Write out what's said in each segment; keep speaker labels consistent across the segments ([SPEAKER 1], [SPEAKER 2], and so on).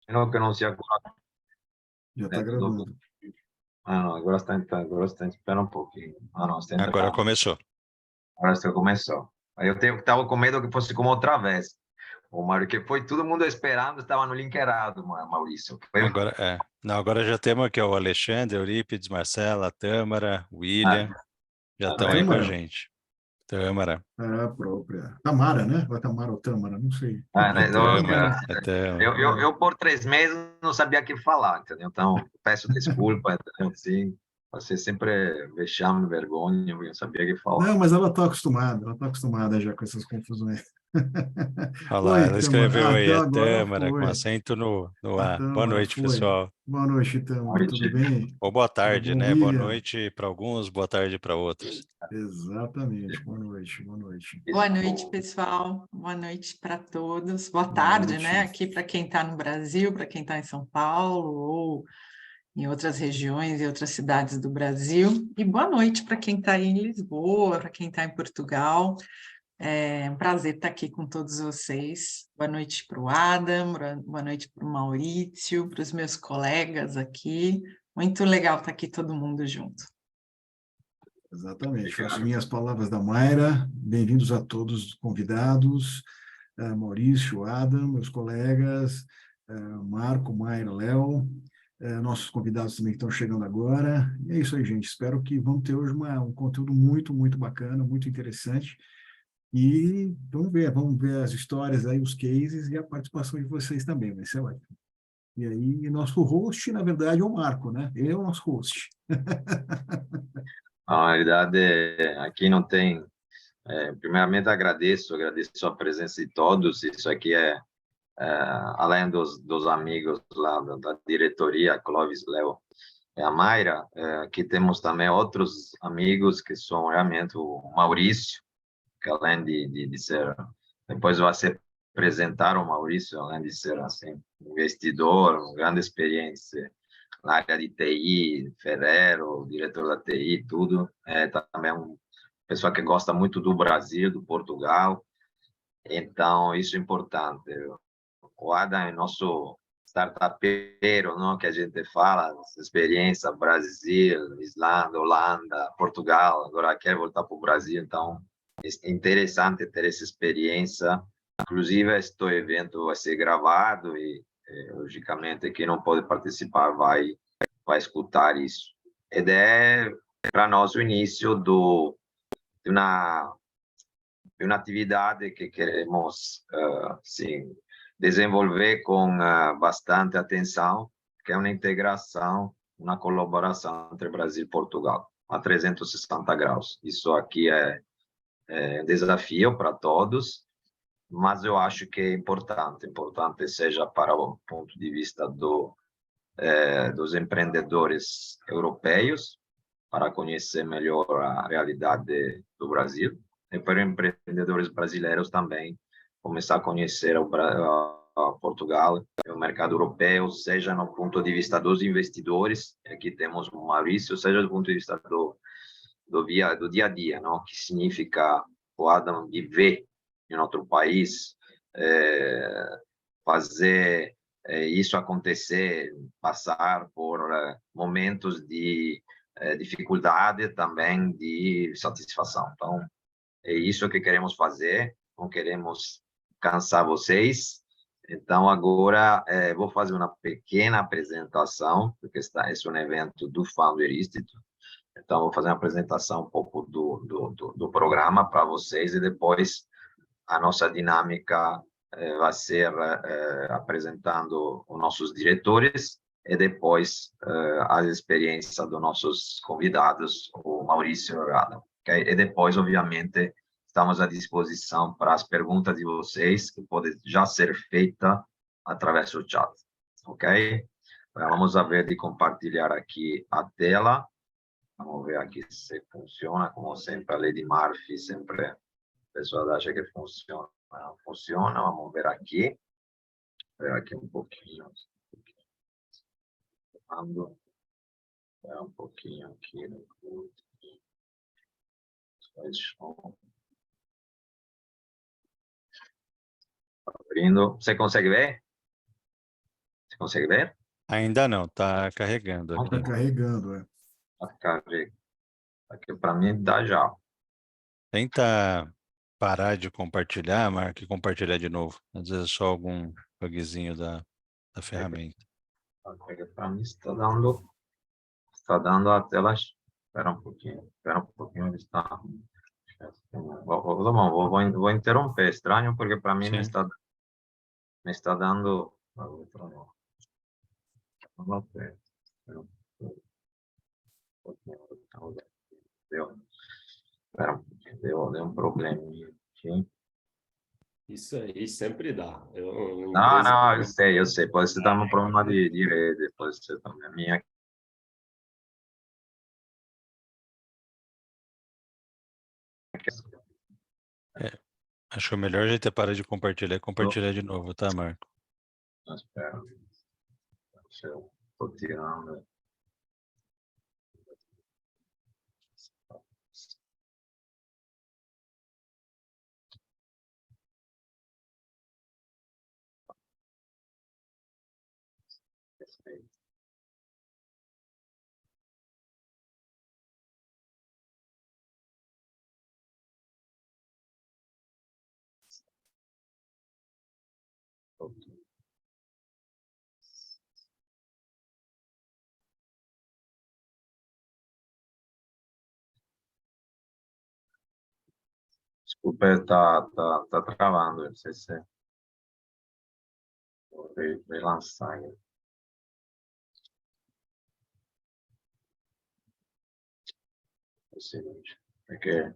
[SPEAKER 1] Não que não se agora.
[SPEAKER 2] Já está gravando.
[SPEAKER 1] Ah, não, agora está espera um pouquinho. Ah, não, está
[SPEAKER 3] Agora
[SPEAKER 1] entrando.
[SPEAKER 3] começou.
[SPEAKER 1] Agora você começou. Aí eu estava com medo que fosse como outra vez. O Mário, que foi todo mundo esperando, estava no link errado, Maurício.
[SPEAKER 3] Agora é. Não, agora já temos aqui ó, o Alexandre, Eurípides, Marcela, Tâmara, William. Já estão aí com a gente. Tâmara.
[SPEAKER 2] É a própria. Tamara, né? Ou Tamara ou Tâmara, não sei.
[SPEAKER 1] Né?
[SPEAKER 3] Tâmara, é Tâmara.
[SPEAKER 1] Eu, por 3 meses, não sabia o que falar, entendeu? Então, peço desculpa, entendeu? Sim, você sempre vexame, vergonha, eu não sabia o que falar.
[SPEAKER 2] Não, mas ela está acostumada já com essas confusões.
[SPEAKER 3] Olha lá,
[SPEAKER 2] Oi,
[SPEAKER 3] ela
[SPEAKER 2] Tâmara.
[SPEAKER 3] escreveu aí,
[SPEAKER 2] Até
[SPEAKER 3] é
[SPEAKER 2] agora
[SPEAKER 3] Tâmara, com
[SPEAKER 2] foi.
[SPEAKER 3] acento no
[SPEAKER 2] A
[SPEAKER 3] A. Boa
[SPEAKER 2] Tâmara
[SPEAKER 3] noite,
[SPEAKER 2] foi.
[SPEAKER 3] pessoal.
[SPEAKER 2] Boa noite, Tâmara. Tudo
[SPEAKER 1] Noite.
[SPEAKER 2] bem?
[SPEAKER 3] Ou boa
[SPEAKER 2] Tudo
[SPEAKER 3] tarde,
[SPEAKER 2] bom,
[SPEAKER 3] né? Boa
[SPEAKER 2] William?
[SPEAKER 3] noite para alguns, boa tarde para outros.
[SPEAKER 2] Exatamente. Boa noite, boa noite.
[SPEAKER 4] Boa noite, pessoal. Boa noite para todos. Boa
[SPEAKER 2] Boa
[SPEAKER 4] tarde,
[SPEAKER 2] noite.
[SPEAKER 4] né? Aqui para quem está no Brasil, para quem está em São Paulo ou em outras regiões e outras cidades do Brasil. E boa noite para quem está aí em Lisboa, para quem está em Portugal. É um prazer estar aqui com todos vocês. Boa noite para o Adam, boa noite para o Maurício, para os meus colegas aqui. Muito legal estar aqui todo mundo junto.
[SPEAKER 2] Exatamente. Faço minhas palavras da Mayra. Bem-vindos a todos os convidados. Maurício, Adam, meus colegas, Marco, Mayra, Léo, nossos convidados também que estão chegando agora. E é isso aí, gente. Espero que vamos ter hoje um conteúdo muito, muito bacana, muito interessante. E vamos ver as histórias aí, os cases e a participação de vocês também, vai ser ótimo. E aí, nosso host, na verdade, é o Marco, né? Ele é o nosso host.
[SPEAKER 1] Na realidade, aqui não tem. Primeiramente, agradeço a presença de todos. Isso aqui além dos amigos lá da diretoria, Clóvis, Léo e a Mayra, aqui temos também outros amigos que são realmente o Maurício, que além de ser, depois vai se apresentar o Maurício, além de ser assim, investidor, uma grande experiência na área de TI, Ferrero, diretor da TI, tudo, também uma pessoa que gosta muito do Brasil, do Portugal, então isso é importante. O Adam é nosso startupeiro, não, que a gente fala, experiência Brasil, Islândia, Holanda, Portugal, agora quer voltar para o Brasil, então é interessante ter essa experiência. Inclusive, este evento vai ser gravado e, logicamente, quem não pode participar vai escutar isso. E é, para nós, o início de uma atividade que queremos, sim, desenvolver com bastante atenção, que é uma integração, uma colaboração entre Brasil e Portugal, a 360 graus. Isso aqui é um desafio para todos, mas eu acho que é importante seja para o ponto de vista dos empreendedores europeus, para conhecer melhor a realidade do Brasil, e para empreendedores brasileiros também começar a conhecer a Portugal e o mercado europeu, seja no ponto de vista dos investidores, aqui temos o Maurício, seja do ponto de vista do dia a dia, não? Que significa o Adam viver em outro país, fazer isso acontecer, passar por momentos de dificuldade, também de satisfação. Então, é isso que queremos fazer, não queremos cansar vocês. Então, agora vou fazer uma pequena apresentação, porque esse é um evento do Founder Institute. Então, vou fazer uma apresentação um pouco do programa para vocês e depois a nossa dinâmica vai ser apresentando os nossos diretores e depois a experiência dos nossos convidados, o Maurício e o Adam. Okay? E depois, obviamente, estamos à disposição para as perguntas de vocês, que podem já ser feitas através do chat. Ok? Vamos ver de compartilhar aqui a tela. Vamos ver aqui se funciona, como sempre, a Lady Murphy sempre a pessoa acha que funciona. Não funciona, vamos ver aqui. Ver aqui um pouquinho. Um pouquinho aqui. Abrindo. Você consegue ver? Você consegue ver?
[SPEAKER 3] Ainda não, está carregando aqui.
[SPEAKER 2] Está carregando, é.
[SPEAKER 1] Aqui para mim dá já.
[SPEAKER 3] Tenta parar de compartilhar, Marco, e compartilhar de novo. Às vezes é só algum bugzinho da ferramenta.
[SPEAKER 1] Para mim está dando a tela. Espera um pouquinho, ele está. Vou interromper, estranho, porque para mim me está dando. Deu um probleminha aqui.
[SPEAKER 5] Isso aí sempre dá.
[SPEAKER 1] Não, eu sei. Pode ser também um problema de rede, pode ser também a minha.
[SPEAKER 3] Acho que o melhor jeito é parar de compartilhar e compartilhar de novo, tá, Marco?
[SPEAKER 1] Espera. Eu estou tirando. Desculpa, está travando. Não sei se vou relançar. É o seguinte, porque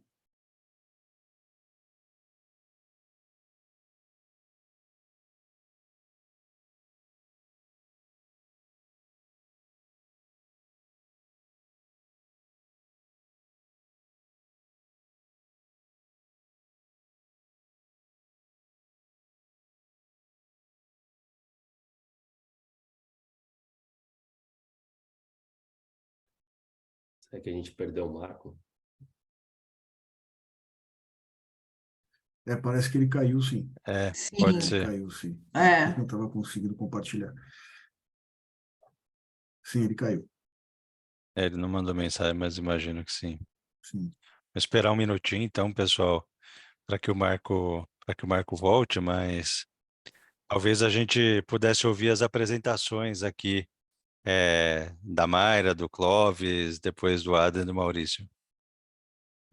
[SPEAKER 5] Será que a gente perdeu o Marco?
[SPEAKER 2] Parece que ele caiu, sim.
[SPEAKER 3] Pode
[SPEAKER 2] Ele
[SPEAKER 3] ser.
[SPEAKER 2] caiu, sim.
[SPEAKER 4] É.
[SPEAKER 2] Eu não estava conseguindo compartilhar. Sim, ele caiu.
[SPEAKER 3] Ele não mandou mensagem, mas imagino que sim.
[SPEAKER 2] Sim.
[SPEAKER 3] Vou esperar um minutinho, então, pessoal, para que o Marco volte, mas talvez a gente pudesse ouvir as apresentações aqui da Mayra, do Clóvis, depois do Adam e do Maurício.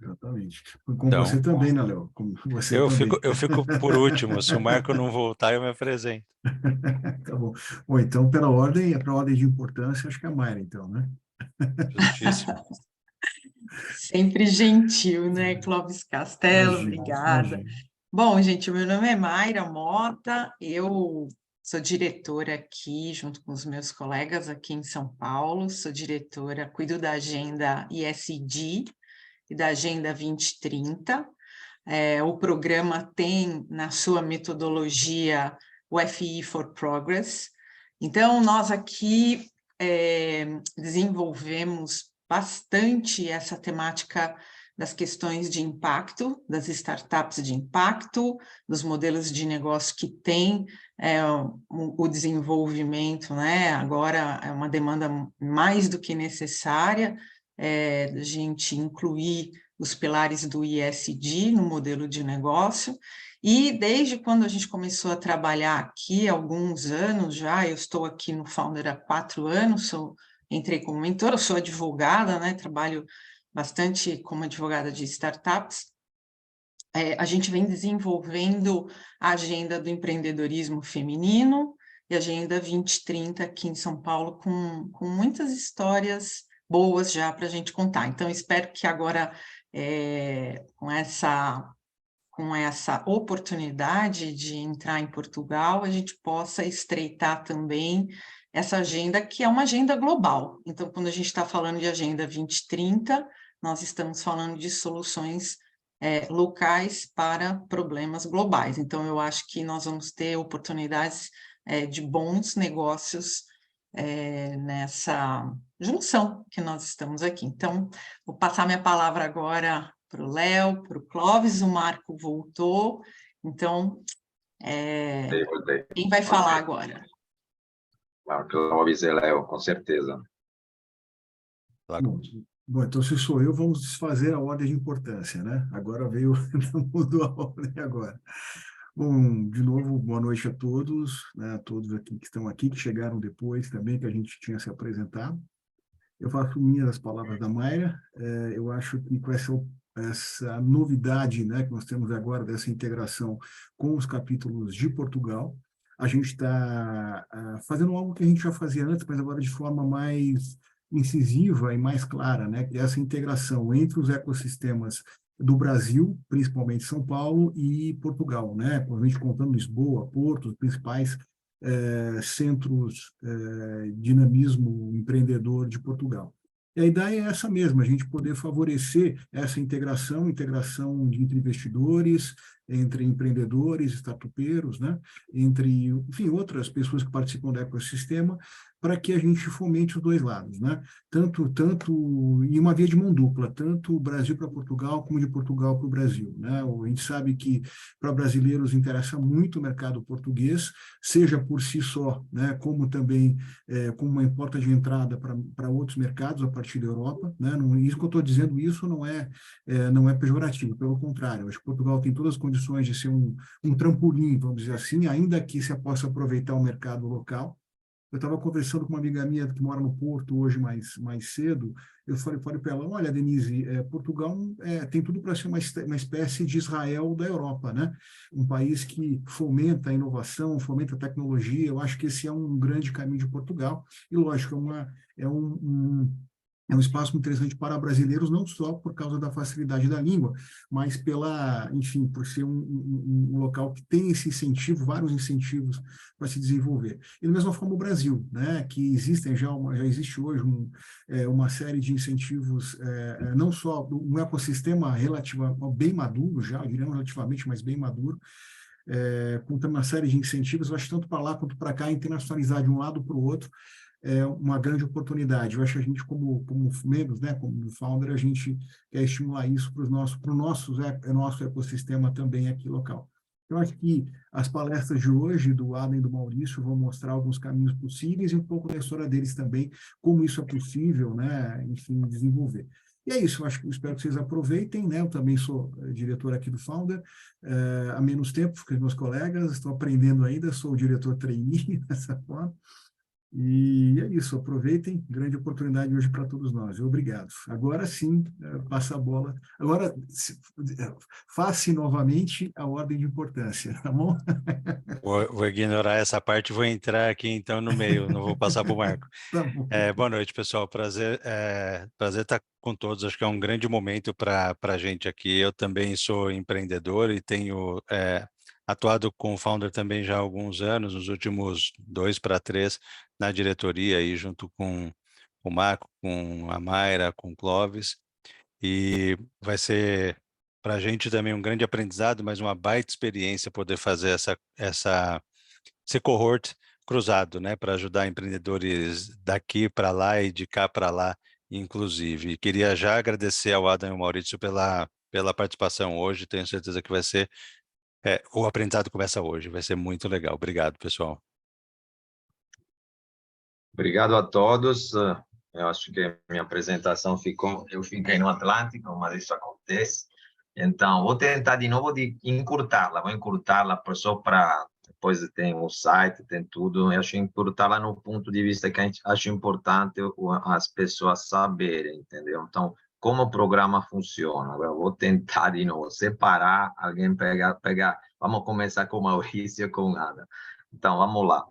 [SPEAKER 2] Exatamente. Com
[SPEAKER 3] Então,
[SPEAKER 2] você também, né, Léo? Com você
[SPEAKER 3] eu
[SPEAKER 2] também.
[SPEAKER 3] fico por último. Se o Marco não voltar, eu me apresento.
[SPEAKER 2] Tá bom. Bom, então, para ordem de importância, acho que é a Mayra, então, né?
[SPEAKER 3] Justíssimo.
[SPEAKER 4] Sempre gentil, né, Clóvis Castelo? Obrigada.
[SPEAKER 2] Imagina.
[SPEAKER 4] Bom, gente, o meu nome é Mayra Mota, eu sou diretora aqui, junto com os meus colegas aqui em São Paulo, sou diretora, cuido da agenda ESG e da Agenda 2030. O programa tem na sua metodologia o FI for Progress. Então, nós aqui desenvolvemos bastante essa temática das questões de impacto, das startups de impacto, dos modelos de negócio que têm o desenvolvimento, né? Agora é uma demanda mais do que necessária, a gente incluir os pilares do ESG no modelo de negócio, e desde quando a gente começou a trabalhar aqui, há alguns anos já, eu estou aqui no Founder há 4 anos, entrei como mentora, sou advogada, né, trabalho bastante como advogada de startups, a gente vem desenvolvendo a agenda do empreendedorismo feminino e a agenda 2030 aqui em São Paulo, com muitas histórias boas já para a gente contar. Então, espero que agora, com essa oportunidade de entrar em Portugal, a gente possa estreitar também essa agenda, que é uma agenda global. Então, quando a gente está falando de Agenda 2030, nós estamos falando de soluções locais para problemas globais. Então, eu acho que nós vamos ter oportunidades de bons negócios nessa junção que nós estamos aqui. Então, vou passar minha palavra agora para o Léo, para o Clóvis, o Marco voltou, então, quem vai falar agora?
[SPEAKER 1] Clóvis e Léo, com certeza.
[SPEAKER 2] Bom, então se sou eu, vamos desfazer a ordem de importância, né? Agora veio, mudou a ordem agora. Bom, de novo, boa noite a todos, né? A todos aqui que estão aqui, que chegaram depois também, que a gente tinha se apresentado. Eu faço minhas as palavras da Mayra. Eu acho que com essa novidade, né, que nós temos agora dessa integração com os capítulos de Portugal, a gente está fazendo algo que a gente já fazia antes, mas agora de forma mais incisiva e mais clara, né, que é essa integração entre os ecossistemas do Brasil, principalmente São Paulo e Portugal, né, provavelmente contando Lisboa, Porto, os principais centros dinamismo empreendedor de Portugal. E a ideia é essa mesma, a gente poder favorecer essa integração entre investidores, entre empreendedores, startupeiros, né? Entre, enfim, outras pessoas que participam do ecossistema, para que a gente fomente os dois lados, né? Tanto e uma via de mão dupla, tanto Brasil para Portugal como de Portugal para o Brasil, né? A gente sabe que para brasileiros interessa muito o mercado português, seja por si só, né? Como também como uma porta de entrada para outros mercados a partir da Europa, né? Isso que eu estou dizendo, isso não é pejorativo, pelo contrário, acho que Portugal tem todas as condições de ser um trampolim, vamos dizer assim, ainda que se possa aproveitar o mercado local. Eu estava conversando com uma amiga minha que mora no Porto hoje mais cedo, eu falei para ela, olha, Denise, Portugal tem tudo para ser uma espécie de Israel da Europa, né? Um país que fomenta a inovação, fomenta a tecnologia, eu acho que esse é um grande caminho de Portugal, e lógico, é um espaço interessante para brasileiros, não só por causa da facilidade da língua, mas enfim, por ser um local que tem esse incentivo, vários incentivos para se desenvolver. E da mesma forma o Brasil, né, que já existe hoje uma série de incentivos, não só um ecossistema bem maduro já, eu diria relativamente, mas bem maduro, com uma série de incentivos, eu acho tanto para lá quanto para cá, internacionalizar de um lado para o outro, é uma grande oportunidade. Eu acho que a gente, como membros, né, como founder, a gente quer estimular isso para o nosso ecossistema também aqui local. Eu acho que as palestras de hoje, do Adam e do Maurício, vão mostrar alguns caminhos possíveis e um pouco da história deles também, como isso é possível, né, enfim, desenvolver. E é isso, eu espero que vocês aproveitem, né? Eu também sou diretor aqui do Founder, há menos tempo que os meus colegas, estou aprendendo ainda, sou o diretor trainee dessa forma. E é isso, aproveitem, grande oportunidade hoje para todos nós. Obrigado. Agora sim, passa a bola. Agora, faça novamente a ordem de importância, tá bom?
[SPEAKER 3] Vou ignorar essa parte e vou entrar aqui então no meio, não vou passar para o Marco.
[SPEAKER 2] Tá bom.
[SPEAKER 3] Boa noite, pessoal. Prazer estar com todos. Acho que é um grande momento para a gente aqui. Eu também sou empreendedor e tenho atuado com o Founder também já há alguns anos, nos últimos 2 para 3, na diretoria, aí, junto com o Marco, com a Mayra, com o Clóvis. E vai ser para a gente também um grande aprendizado, mas uma baita experiência poder fazer esse cohort cruzado, né, para ajudar empreendedores daqui para lá e de cá para lá, inclusive. E queria já agradecer ao Adam e ao Maurício pela participação hoje, tenho certeza que vai ser, o aprendizado começa hoje, vai ser muito legal. Obrigado, pessoal.
[SPEAKER 1] Obrigado a todos. Eu acho que minha apresentação eu fiquei no Atlântico, mas isso acontece. Então, vou tentar de novo encurtá-la, só para depois tem o site, tem tudo. Eu acho encurtá-la no ponto de vista que a gente acha importante as pessoas saberem, entendeu? Então, como o programa funciona. Agora, eu vou tentar de novo separar, alguém pegar. Vamos começar com o Maurício e com o Adam. Então, vamos lá.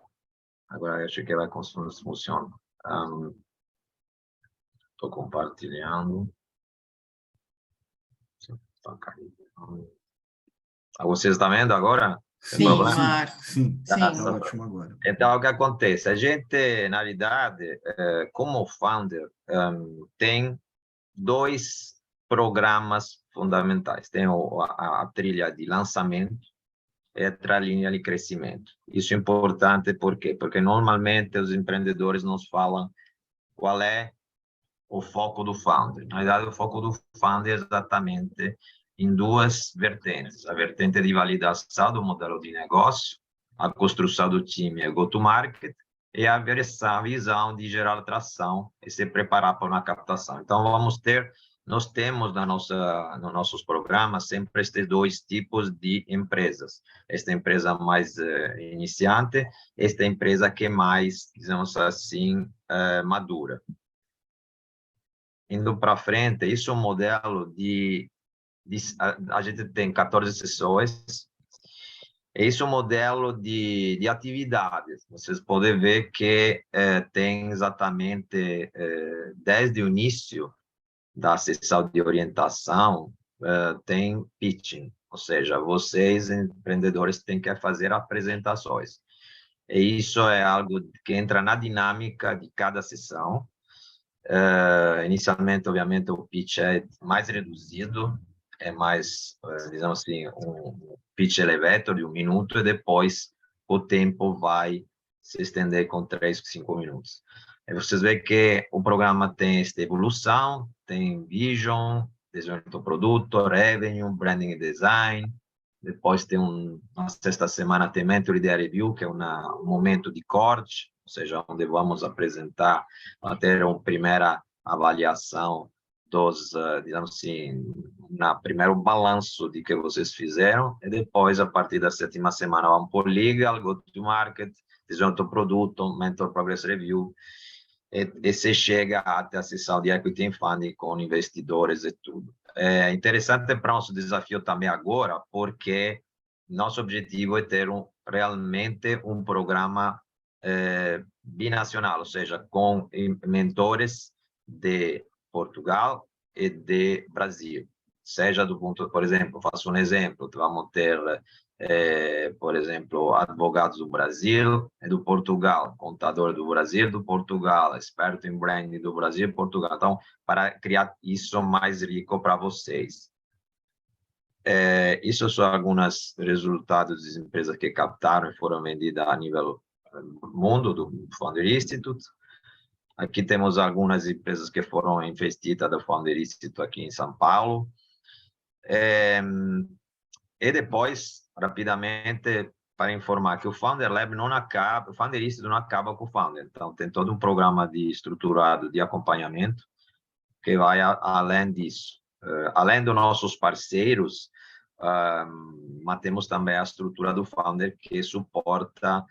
[SPEAKER 1] Agora, eu acho que vai funcionar. Estou compartilhando. Vocês estão vendo agora?
[SPEAKER 4] Sim, Marco.
[SPEAKER 2] Sim, está ótimo agora.
[SPEAKER 1] Então, o que acontece? A gente, na realidade, como founder, tem 2 programas fundamentais. Tem a trilha de lançamento e a linha de crescimento. Isso é importante, por quê? Porque normalmente os empreendedores nos falam qual é o foco do founder. Na verdade, o foco do founder é exatamente em 2 vertentes. A vertente de validação do modelo de negócio, a construção do time e go-to-market, e a visão de gerar atração e se preparar para uma captação. Então, nós temos nos nossos programas sempre estes dois tipos de empresas. Esta empresa mais iniciante, esta empresa que é mais, digamos assim, madura. Indo para frente, isso é um modelo a gente tem 14 sessões, esse é um modelo de atividades. Vocês podem ver que tem exatamente, desde o início da sessão de orientação, tem pitching, ou seja, vocês, empreendedores, têm que fazer apresentações. E isso é algo que entra na dinâmica de cada sessão. Inicialmente, obviamente, o pitch é mais reduzido, é mais, digamos assim, um pitch elevator de 1 minuto, e depois o tempo vai se estender com 3, 5 minutos. E vocês veem que o programa tem esta evolução, tem vision, desenvolvimento do produto, revenue, branding e design. Depois tem na sexta semana tem Mentor Idea Review, que é um momento de corte, ou seja, onde vamos apresentar, ter uma primeira avaliação digamos assim, primeiro balanço de que vocês fizeram, e depois, a partir da sétima semana, vamos por legal, go to market, desenvolvimento do produto, Mentor Progress Review, e se chega até a sessão de Equity and Funding com investidores e tudo. É interessante para nosso desafio também agora, porque nosso objetivo é ter realmente um programa binacional, ou seja, com mentores de Portugal e de Brasil. Seja do ponto, por exemplo, faço um exemplo, vamos ter, por exemplo, advogados do Brasil e do Portugal, contador do Brasil, do Portugal, experto em branding do Brasil e Portugal. Então, para criar isso mais rico para vocês. Isso são alguns resultados das empresas que captaram e foram vendidas a nível mundo do Founder Institute. Aqui temos algumas empresas que foram investidas do Founder Institute aqui em São Paulo. E depois, rapidamente, para informar que o Founder Lab não acaba, o Founder Institute não acaba com o Founder. Então, tem todo um programa estruturado de acompanhamento que vai além disso. Além dos nossos parceiros, temos também a estrutura do Founder, que suporta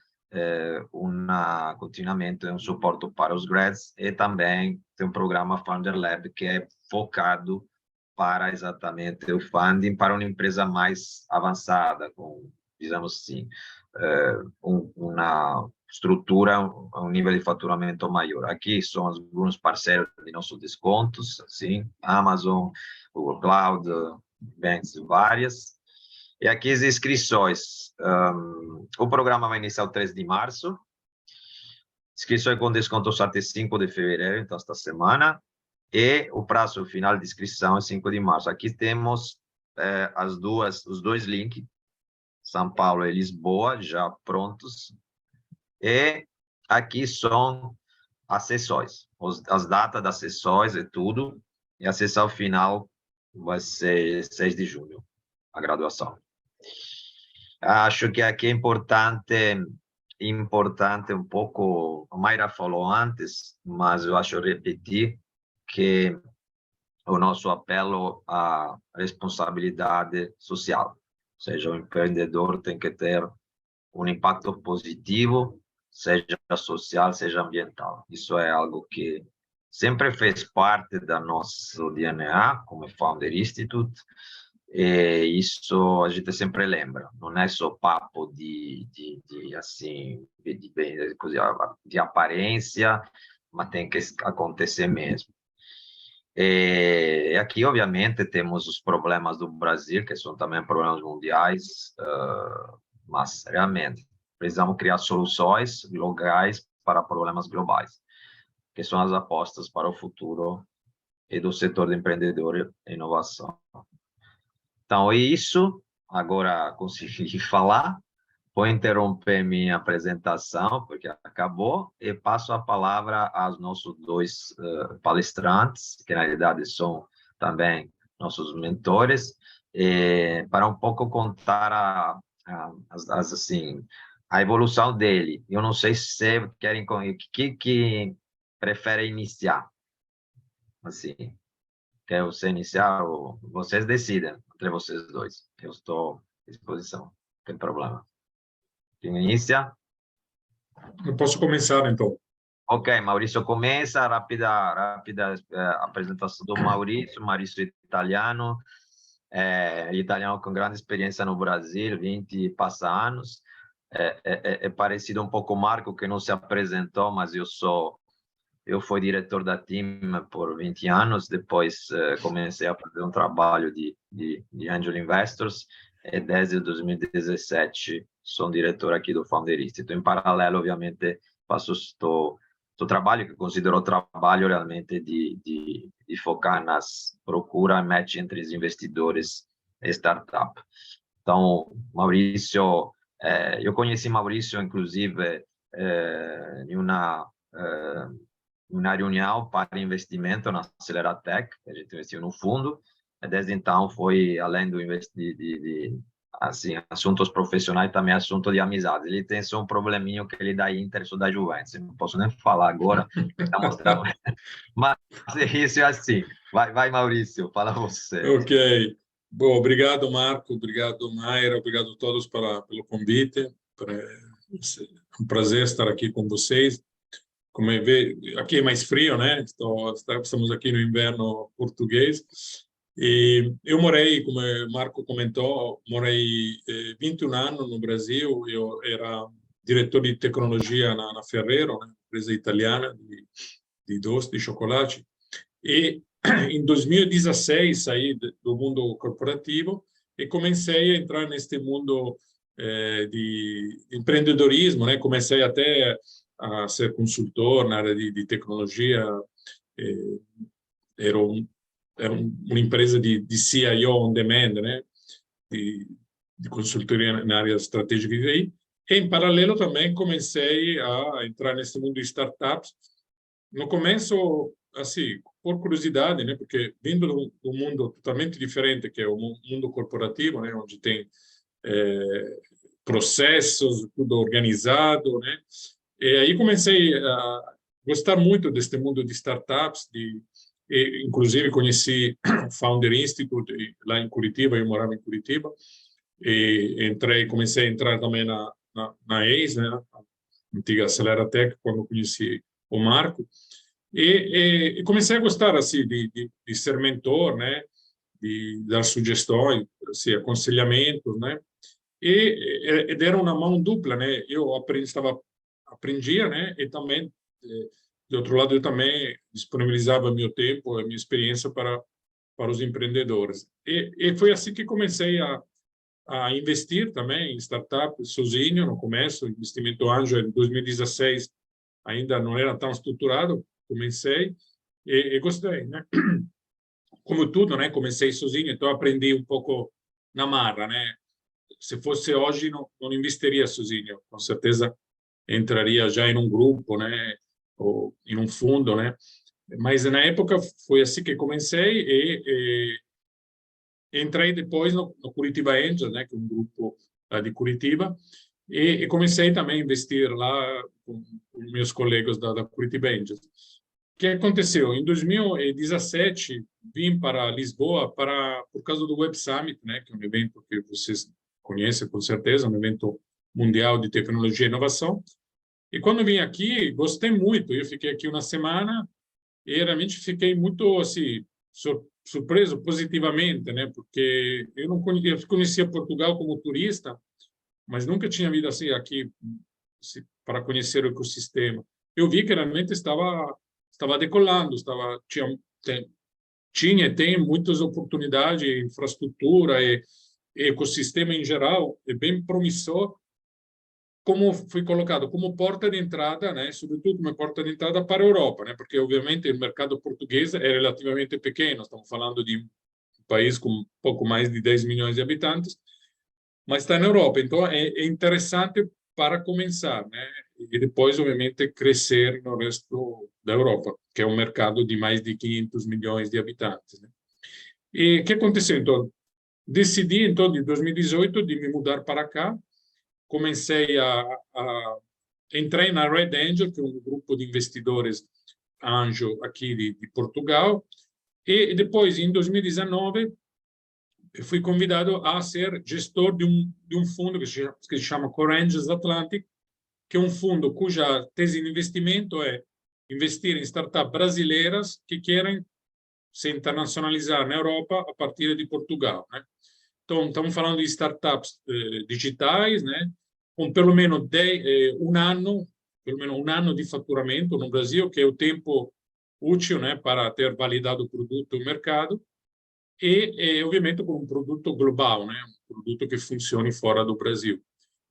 [SPEAKER 1] continuamente um suporte para os grads, e também tem um programa Founder Lab, que é focado para exatamente o funding para uma empresa mais avançada, com, digamos assim, uma estrutura, um nível de faturamento maior. Aqui são alguns parceiros de nossos descontos, assim, Amazon, Google Cloud, Banks várias. E aqui as inscrições. O programa vai iniciar o 3 de março. Inscrições com desconto só até 5 de fevereiro, então, esta semana. E o prazo final de inscrição é 5 de março. Aqui temos os dois links, São Paulo e Lisboa, já prontos. E aqui são as sessões, as datas das sessões e tudo. E a sessão final vai ser 6 de junho, a graduação. Acho que aqui é importante um pouco, a Mayra falou antes, mas eu acho repetir que o nosso apelo à responsabilidade social, ou seja, o empreendedor tem que ter um impacto positivo, seja social, seja ambiental. Isso é algo que sempre fez parte da nosso DNA, como Founder Institute, e isso a gente sempre lembra. Não é só papo de aparência, mas tem que acontecer mesmo. E aqui, obviamente, temos os problemas do Brasil, que são também problemas mundiais, mas realmente precisamos criar soluções locais para problemas globais, que são as apostas para o futuro e do setor de empreendedor e inovação. Então, é isso. Agora consegui falar. Vou interromper minha apresentação, porque acabou, e passo a palavra aos nossos dois palestrantes, que na realidade são também nossos mentores, para um pouco contar a evolução dele. Eu não sei se vocês querem que prefere iniciar. Assim, quer você iniciar ou vocês decidem entre vocês dois. Eu estou à disposição, não tem problema. Quem inicia?
[SPEAKER 6] Eu posso começar, então.
[SPEAKER 1] Ok, Maurício começa, rápida apresentação do Maurício é italiano, italiano com grande experiência no Brasil, 20 e passa anos, é parecido um pouco com o Marco, que não se apresentou, mas eu fui diretor da TIM por 20 anos, depois comecei a fazer um trabalho de Angel Investors, e desde 2017 sou diretor aqui do Founder Institute. Em paralelo, obviamente, faço o trabalho que considero trabalho realmente de focar nas procura e match entre os investidores e startup. Então, Maurício, eu conheci Maurício, inclusive, em uma reunião para investimento na Aceleratec, que a gente investiu no fundo, e desde então foi, além do assim, assuntos profissionais, também assunto de amizade. Ele tem só um probleminho que ele dá Inter, sou da Juventus, não posso nem falar agora, para mostrar, mas isso é assim. Vai, Maurício, fala você.
[SPEAKER 6] Ok. Bom, obrigado, Marco, obrigado, Mayra, obrigado a todos pelo convite. É um prazer estar aqui com vocês. Como vê, aqui é mais frio, né? Estamos aqui no inverno português. E eu morei, como o Marco comentou, morei 21 anos no Brasil. Eu era diretor de tecnologia na Ferrero, né? Empresa italiana de doce, de chocolate. E em 2016 saí do mundo corporativo e comecei a entrar neste mundo de empreendedorismo, né? Comecei até a ser consultor na área de tecnologia. Era uma empresa de CIO on demand, né? De consultoria na área estratégica de TI. E, em paralelo, também comecei a entrar nesse mundo de startups. No começo, assim, por curiosidade, né? Porque vindo do mundo totalmente diferente, que é o mundo corporativo, né? Onde tem processos, tudo organizado, né? E aí comecei a gostar muito deste mundo de startups, inclusive conheci o Founder Institute lá em Curitiba, eu morava em Curitiba, e comecei a entrar também na ACE, né, a antiga Aceleratec, quando conheci o Marco, e comecei a gostar assim de ser mentor, né, de dar sugestões, assim, aconselhamentos, né, e deram uma mão dupla, né, eu aprendia, né, e também de outro lado eu também disponibilizava meu tempo, a minha experiência para os empreendedores. E foi assim que comecei a investir também em startups sozinho no começo, investimento anjo em 2016 ainda não era tão estruturado, comecei e gostei, né? Como tudo, né? Comecei sozinho, então aprendi um pouco na marra, né? Se fosse hoje não investiria sozinho, com certeza entraria já em um grupo, né, ou em um fundo, né? Mas na época foi assim que comecei e entrei depois no Curitiba Angels, né, que é um grupo de Curitiba, e comecei também a investir lá com meus colegas da Curitiba Angels. O que aconteceu? Em 2017 vim para Lisboa por causa do Web Summit, né, que é um evento que vocês conhecem com certeza, um evento mundial de tecnologia e inovação. E quando vim aqui, gostei muito. Eu fiquei aqui uma semana e realmente fiquei muito assim surpreso positivamente, né? Porque eu conhecia Portugal como turista, mas nunca tinha vindo assim aqui assim, para conhecer o ecossistema. Eu vi que realmente estava decolando, tinha e tem muitas oportunidades, infraestrutura e ecossistema em geral é bem promissor, como foi colocado como porta de entrada, né, sobretudo como porta de entrada para a Europa, né, porque obviamente o mercado português é relativamente pequeno, estamos falando de um país com pouco mais de 10 milhões de habitantes, mas está na Europa, então é interessante para começar, né, e depois obviamente crescer no resto da Europa, que é um mercado de mais de 500 milhões de habitantes, né? E o que aconteceu então? Decidi então em 2018 de me mudar para cá. comecei entrei na Red Angel, que é um grupo de investidores anjo aqui de Portugal, e depois, em 2019, eu fui convidado a ser gestor de um fundo que se chama Core Angels Atlantic, que é um fundo cuja tese de investimento é investir em startups brasileiras que querem se internacionalizar na Europa a partir de Portugal, né? Então, estamos falando de startups digitais, né? Com pelo menos um ano de faturamento no Brasil, que é o tempo útil, né, para ter validado o produto no mercado, e obviamente com um produto global, né, um produto que funcione fora do Brasil.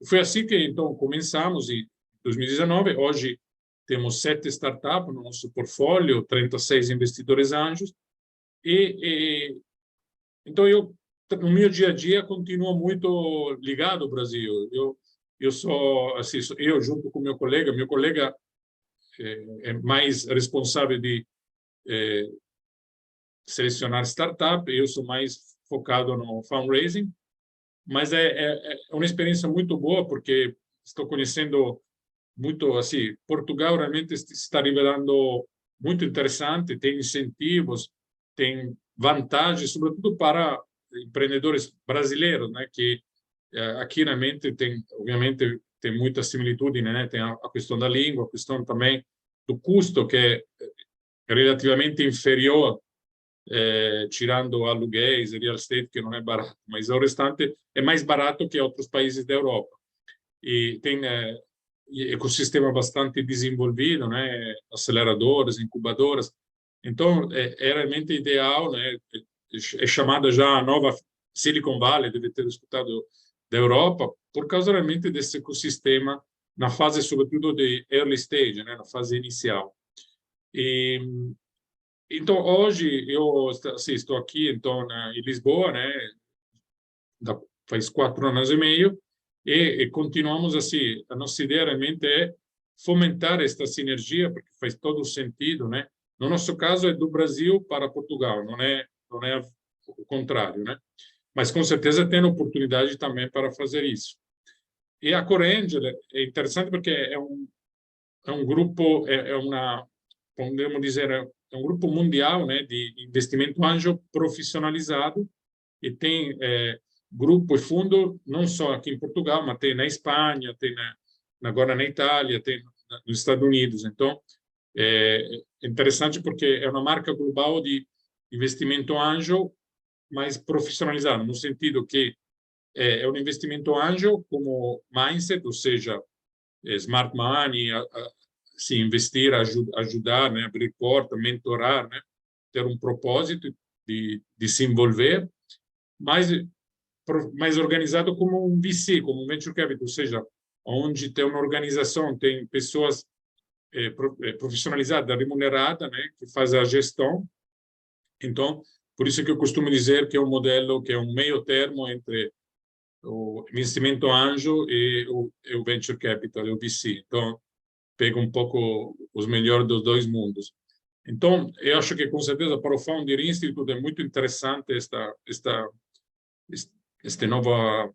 [SPEAKER 6] Foi assim que então começamos em 2019. Hoje temos 7 startups no nosso portfólio, 36 investidores anjos, então eu no meu dia a dia continuo muito ligado ao Brasil. Eu sou assim, eu junto com meu colega é mais responsável de selecionar startup, eu sou mais focado no fundraising, mas é uma experiência muito boa porque estou conhecendo muito assim, Portugal realmente está revelando muito interessante, tem incentivos, tem vantagens, sobretudo para empreendedores brasileiros, né, que aqui realmente tem, obviamente, tem muita similitude, né? Tem a questão da língua, a questão também do custo, que é relativamente inferior, tirando aluguéis e real estate, que não é barato, mas o restante é mais barato que outros países da Europa. E tem ecossistema bastante desenvolvido, né? Aceleradores, incubadoras. Então, é realmente ideal, né? É chamada já a nova Silicon Valley, deve ter escutado, da Europa, por causa realmente desse ecossistema na fase, sobretudo, de early stage, né? Na fase inicial. E, então, hoje, eu assim, estou aqui então, em Lisboa, né? Faz 4 anos e meio, e continuamos assim. A nossa ideia realmente é fomentar esta sinergia, porque faz todo o sentido, né? No nosso caso, é do Brasil para Portugal, não é o contrário, né? Mas, com certeza, tem oportunidade também para fazer isso. E a Core Angel é interessante porque é um grupo, podemos dizer, é um grupo mundial, né, de investimento anjo profissionalizado, e tem grupo e fundo não só aqui em Portugal, mas tem na Espanha, tem agora na Itália, tem nos Estados Unidos. Então, é interessante porque é uma marca global de investimento anjo, mais profissionalizado, no sentido que é um investimento anjo como mindset, ou seja, smart money, se investir, ajudar, né, abrir porta, mentorar, né, ter um propósito de se envolver, mais organizado como um VC, como um venture capital, ou seja, onde tem uma organização, tem pessoas profissionalizadas, remuneradas, né, que fazem a gestão. Então, por isso que eu costumo dizer que é um modelo que é um meio termo entre o investimento anjo e o venture capital, o VC. Então, pega um pouco os melhores dos dois mundos. Então, eu acho que, com certeza, para o Founder Institute é muito interessante esta nova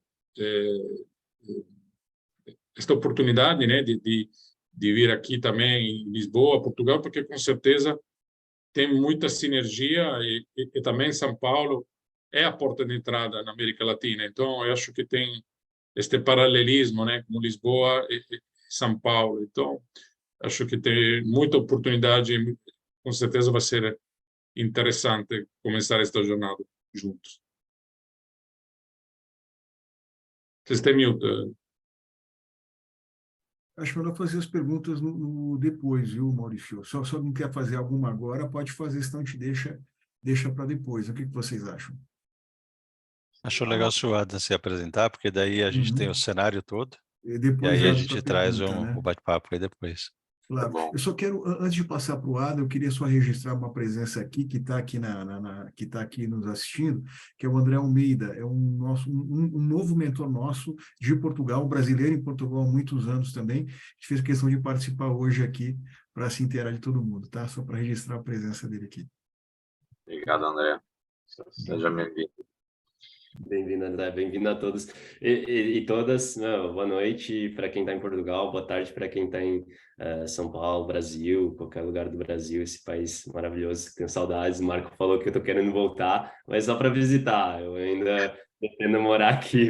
[SPEAKER 6] esta oportunidade, né, de vir aqui também em Lisboa, Portugal, porque, com certeza, tem muita sinergia e também São Paulo é a porta de entrada na América Latina. Então, eu acho que tem este paralelismo, né, com Lisboa e São Paulo. Então, acho que tem muita oportunidade e, com certeza, vai ser interessante começar esta jornada juntos. Vocês têm mute?
[SPEAKER 2] Acho melhor fazer as perguntas no depois, viu, Maurício? Só não quer fazer alguma agora, pode fazer, senão a gente deixa para depois. O que vocês acham?
[SPEAKER 3] Acho legal o Suada se apresentar, porque daí a gente tem o cenário todo,
[SPEAKER 2] E
[SPEAKER 3] e
[SPEAKER 2] depois
[SPEAKER 3] aí a
[SPEAKER 2] abre
[SPEAKER 3] gente
[SPEAKER 2] para
[SPEAKER 3] traz
[SPEAKER 2] pergunta, né?
[SPEAKER 3] o bate-papo aí depois.
[SPEAKER 2] Claro.
[SPEAKER 1] Bom.
[SPEAKER 2] Eu só quero, antes de passar para o Adam, eu queria só registrar uma presença aqui, que está aqui, que tá aqui nos assistindo, que é o André Almeida, é um novo mentor nosso de Portugal, brasileiro em Portugal há muitos anos também. A gente fez questão de participar hoje aqui para se inteirar de todo mundo, tá? Só para registrar a presença dele aqui.
[SPEAKER 1] Obrigado, André. Seja bem-vindo.
[SPEAKER 5] Bem-vindo, André. Bem-vindo a todos e todas. Boa noite para quem está em Portugal, boa tarde para quem está em São Paulo, Brasil, qualquer lugar do Brasil, esse país maravilhoso. Tenho saudades. O Marco falou que eu estou querendo voltar, mas só para visitar. Eu ainda pretendo morar aqui.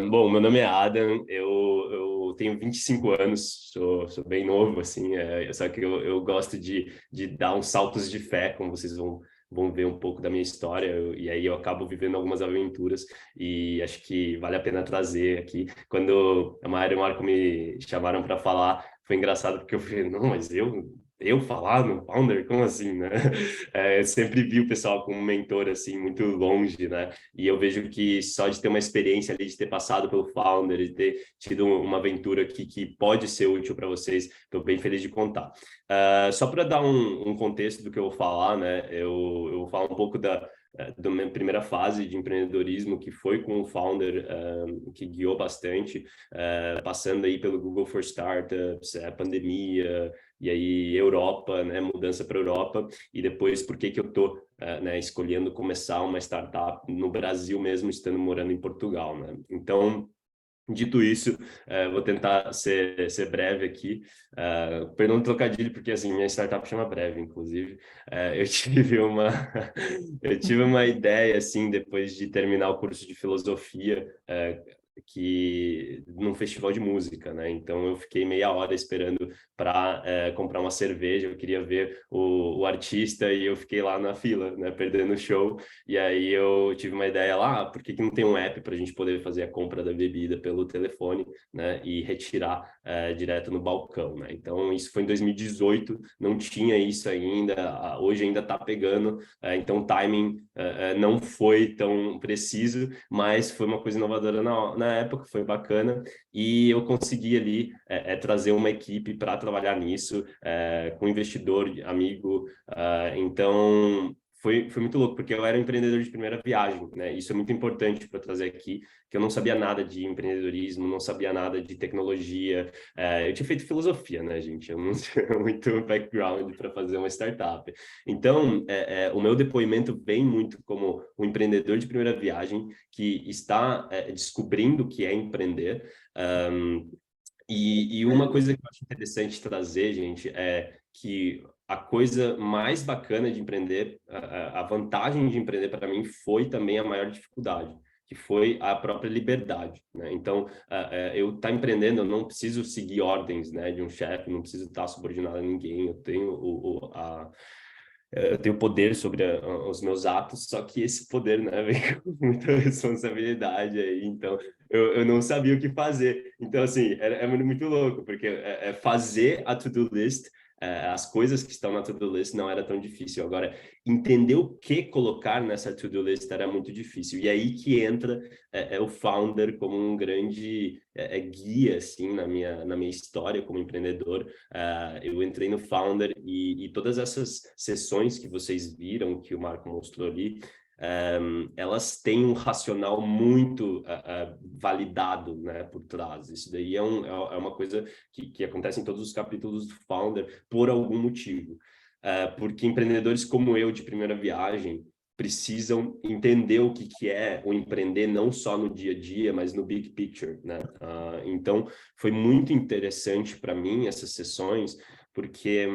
[SPEAKER 5] Bom, meu nome é Adam, eu tenho 25 anos, sou bem novo, assim, só que eu gosto de dar uns saltos de fé, como vocês vão ver um pouco da minha história, e aí eu acabo vivendo algumas aventuras, e acho que vale a pena trazer aqui. Quando a Mayra e o Marco me chamaram para falar, foi engraçado, porque eu falei, não, mas eu falar no Founder? Como assim, né? Eu sempre vi o pessoal como mentor, assim, muito longe, né? E eu vejo que só de ter uma experiência ali, de ter passado pelo Founder, de ter tido uma aventura que pode ser útil para vocês, estou bem feliz de contar. Só para dar um contexto do que eu vou falar, né? Eu vou falar um pouco da minha primeira fase de empreendedorismo, que foi com o Founder, que guiou bastante, passando aí pelo Google for Startups, pandemia, e aí Europa, né? Mudança para Europa, e depois por que eu estou né, escolhendo começar uma startup no Brasil mesmo, estando morando em Portugal, né? Então, dito isso, vou tentar ser breve aqui. Perdão o trocadilho, porque assim, minha startup chama Breve, inclusive. Eu tive uma ideia, assim, depois de terminar o curso de filosofia, que num festival de música, né? Então eu fiquei meia hora esperando para comprar uma cerveja. Eu queria ver o artista e eu fiquei lá na fila, né? Perdendo o show. E aí eu tive uma ideia lá, por que não tem um app para a gente poder fazer a compra da bebida pelo telefone, né? E retirar direto no balcão, né? Então isso foi em 2018, não tinha isso ainda. Hoje ainda está pegando. Então o timing não foi tão preciso, mas foi uma coisa inovadora na época, foi bacana, e eu consegui ali trazer uma equipe para trabalhar nisso, com um investidor, amigo, então foi muito louco, porque eu era um empreendedor de primeira viagem, né? Isso é muito importante para trazer aqui, que eu não sabia nada de empreendedorismo, não sabia nada de tecnologia. Eu tinha feito filosofia, né, gente? Eu não tinha muito background para fazer uma startup. Então, o meu depoimento vem muito como um empreendedor de primeira viagem que está descobrindo o que é empreender. E uma coisa que eu acho interessante trazer, gente, é que a coisa mais bacana de empreender, a vantagem de empreender para mim foi também a maior dificuldade, que foi a própria liberdade, né? Então, eu estar empreendendo, eu não preciso seguir ordens, né, de um chefe, não preciso estar subordinado a ninguém, eu tenho poder sobre os meus atos, só que esse poder, né, vem com muita responsabilidade aí, então eu não sabia o que fazer. Então, assim, é muito louco, porque fazer a to-do list, as coisas que estão na to-do list não era tão difícil. Agora, entender o que colocar nessa to-do list era muito difícil. E aí que entra o Founder como um grande guia, assim, na minha história como empreendedor. Eu entrei no Founder e todas essas sessões que vocês viram, que o Marco mostrou ali, elas têm um racional muito validado, né, por trás. Isso daí é uma coisa que acontece em todos os capítulos do Founder por algum motivo. Porque empreendedores como eu, de primeira viagem, precisam entender o que é o empreender, não só no dia a dia, mas no big picture, né? Então, foi muito interessante para mim essas sessões, porque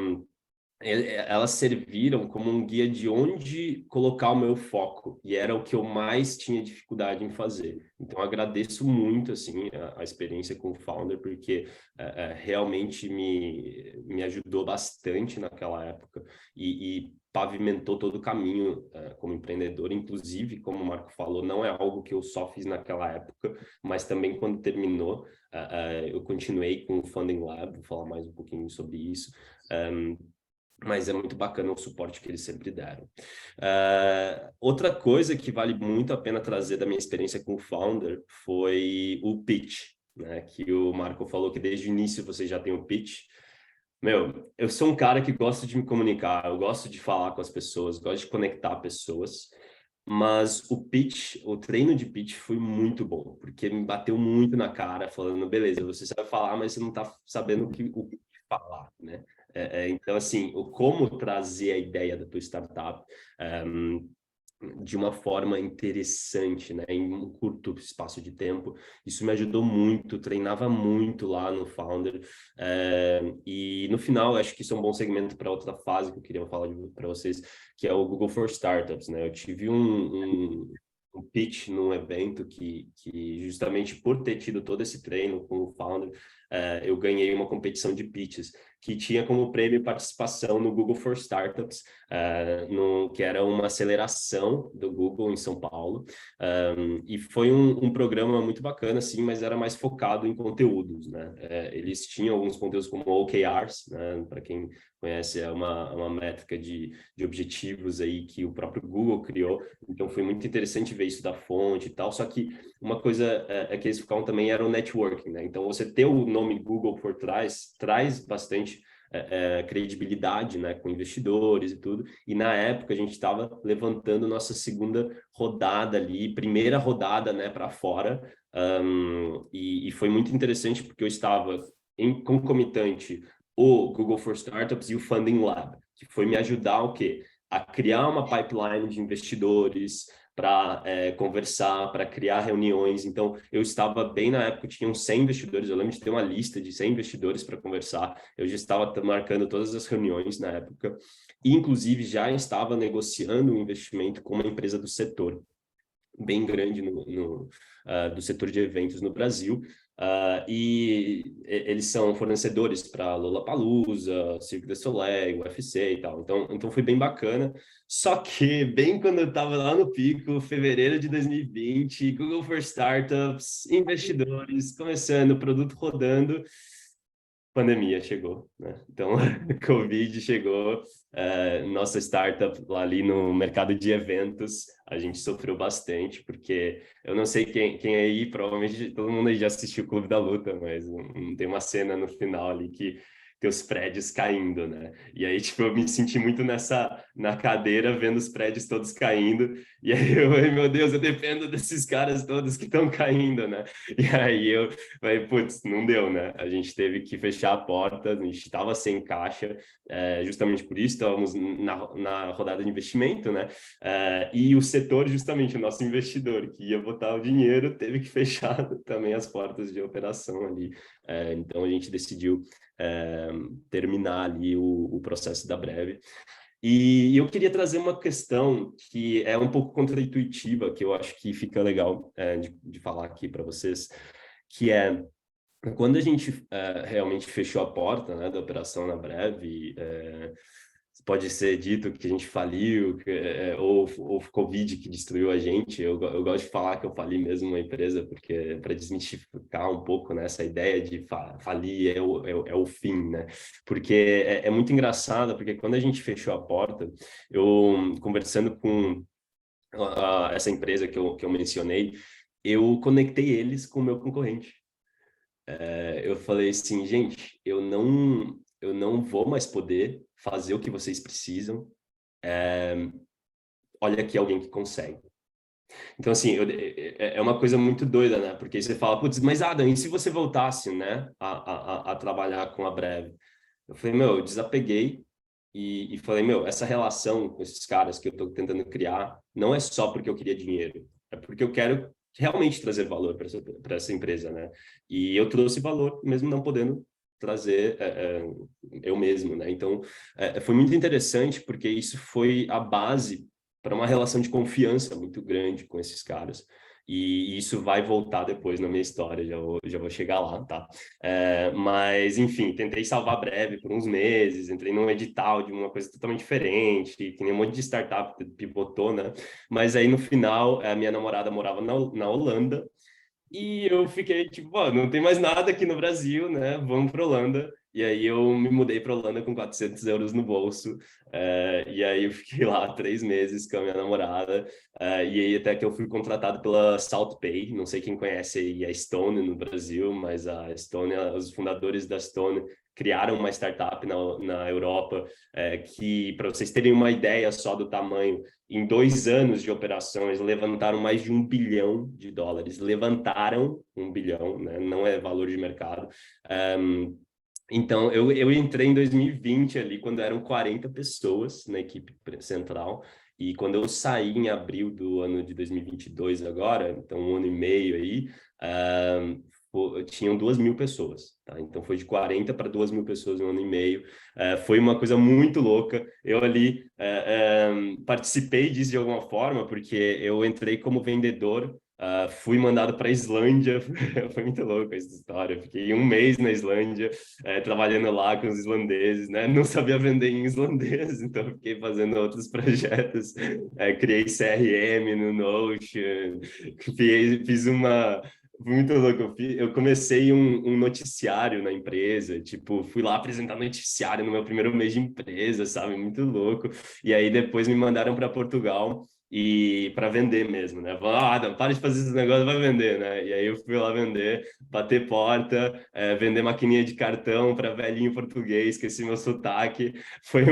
[SPEAKER 5] elas serviram como um guia de onde colocar o meu foco, e era o que eu mais tinha dificuldade em fazer. Então, agradeço muito, assim, a experiência com o Founder, porque realmente me ajudou bastante naquela época e pavimentou todo o caminho como empreendedor. Inclusive, como o Marco falou, não é algo que eu só fiz naquela época, mas também quando terminou, eu continuei com o Funding Lab, vou falar mais um pouquinho sobre isso. Mas é muito bacana o suporte que eles sempre deram. Outra coisa que vale muito a pena trazer da minha experiência com o Founder foi o pitch, né? Que o Marco falou que desde o início você já tem o pitch. Meu, eu sou um cara que gosta de me comunicar, eu gosto de falar com as pessoas, gosto de conectar pessoas, mas o pitch, o treino de pitch foi muito bom, porque me bateu muito na cara, falando, beleza, você sabe falar, mas você não está sabendo o que falar, né? Então, assim, como trazer a ideia da tua startup, de uma forma interessante, né, em um curto espaço de tempo. Isso me ajudou muito, treinava muito lá no Founder, e no final, acho que isso é um bom segmento para outra fase que eu queria falar para vocês, que é o Google for Startups, né? Eu tive um pitch num evento que justamente por ter tido todo esse treino com o Founder, eu ganhei uma competição de pitches que tinha como prêmio participação no Google for Startups, que era uma aceleração do Google em São Paulo, e foi um programa muito bacana, assim, mas era mais focado em conteúdos, né? Eles tinham alguns conteúdos como OKRs, né? Para quem conhece, é uma métrica de objetivos aí que o próprio Google criou, então foi muito interessante ver isso da fonte e tal, só que uma coisa que eles focavam também era o networking, né? Então, você ter o nome Google por trás, traz bastante credibilidade, né, com investidores e tudo, e na época a gente estava levantando nossa segunda rodada ali, primeira rodada, né, para fora, e foi muito interessante porque eu estava em concomitante o Google for Startups e o Funding Lab, que foi me ajudar o quê? A criar uma pipeline de investidores, para conversar, para criar reuniões. Então, eu estava bem na época, tinham 100 investidores, eu lembro de ter uma lista de 100 investidores para conversar, eu já estava marcando todas as reuniões na época, e inclusive já estava negociando um investimento com uma empresa do setor, bem grande do setor de eventos no Brasil, e eles são fornecedores para Lollapalooza, Cirque du Soleil, UFC e tal. Então foi bem bacana. Só que bem quando eu estava lá no pico, fevereiro de 2020, Google for Startups, investidores, começando, produto rodando, pandemia chegou, né? Então, Covid chegou, nossa startup lá ali no mercado de eventos, a gente sofreu bastante, porque eu não sei quem aí, provavelmente todo mundo aí já assistiu o Clube da Luta, mas tem uma cena no final ali que tem os prédios caindo, né? E aí, tipo, eu me senti muito na cadeira, vendo os prédios todos caindo, e aí meu Deus, eu dependo desses caras todos que estão caindo, né? E aí eu falei, putz, não deu, né? A gente teve que fechar a porta, a gente estava sem caixa, justamente por isso, estávamos na rodada de investimento, né? E o setor, justamente, o nosso investidor, que ia botar o dinheiro, teve que fechar também as portas de operação ali. Então, a gente decidiu terminar ali o processo da Brev. E eu queria trazer uma questão que é um pouco contraintuitiva, que eu acho que fica legal de falar aqui para vocês, que é quando a gente realmente fechou a porta, né, da operação na Brev, pode ser dito que a gente faliu, ou Covid que destruiu a gente. Eu gosto de falar que eu fali mesmo uma empresa, porque para desmistificar um pouco, né, essa ideia de falir é o fim, né? Porque é muito engraçado, porque quando a gente fechou a porta, eu conversando com essa empresa que eu mencionei, eu conectei eles com o meu concorrente. Eu falei assim, gente, eu não vou mais poder fazer o que vocês precisam. Olha aqui alguém que consegue. Então, assim, é uma coisa muito doida, né? Porque você fala, putz, mas Adam, e se você voltasse, né, a trabalhar com a Brev? Eu falei, meu, eu desapeguei e falei, meu, essa relação com esses caras que eu estou tentando criar não é só porque eu queria dinheiro, é porque eu quero realmente trazer valor para essa empresa, né? E eu trouxe valor, mesmo não podendo trazer eu mesmo, né? Então, foi muito interessante porque isso foi a base para uma relação de confiança muito grande com esses caras. E isso vai voltar depois na minha história, já vou chegar lá, tá? Mas, enfim, tentei salvar a Brev por uns meses, entrei num edital de uma coisa totalmente diferente, que nem um monte de startup pivotou, né? Mas aí, no final, a minha namorada morava na Holanda, e eu fiquei tipo, não tem mais nada aqui no Brasil, né? Vamos para Holanda. E aí eu me mudei para Holanda com 400 euros no bolso. E aí eu fiquei lá 3 meses com a minha namorada. E aí até que eu fui contratado pela SaltPay. Não sei quem conhece aí a Stone no Brasil, mas a Stone, os fundadores da Stone criaram uma startup na Europa que, para vocês terem uma ideia só do tamanho, em 2 anos de operação, eles levantaram mais de $1 bilhão. Levantaram $1 bilhão, né? Não é valor de mercado. Então, eu entrei em 2020 ali, quando eram 40 pessoas na equipe central, e quando eu saí em abril do ano de 2022 agora, então 1 ano e meio aí, tinham 2.000 pessoas, tá? Então foi de 40 para 2.000 pessoas em 1 ano e meio. Foi uma coisa muito louca. Eu ali participei disso de alguma forma, porque eu entrei como vendedor. Fui mandado para a Islândia, foi muito louco essa história. Fiquei 1 mês na Islândia, trabalhando lá com os islandeses, né? Não sabia vender em islandês, então fiquei fazendo outros projetos. Criei CRM no Notion, fiz uma. Muito louco. Eu comecei um noticiário na empresa, tipo, fui lá apresentar noticiário no meu primeiro mês de empresa, sabe? Muito louco. E aí depois me mandaram para Portugal e para vender mesmo, né? Adam, para de fazer esse negócio, vai vender, né? E aí eu fui lá vender, bater porta, vender maquininha de cartão para velhinho português, esqueci meu sotaque. Foi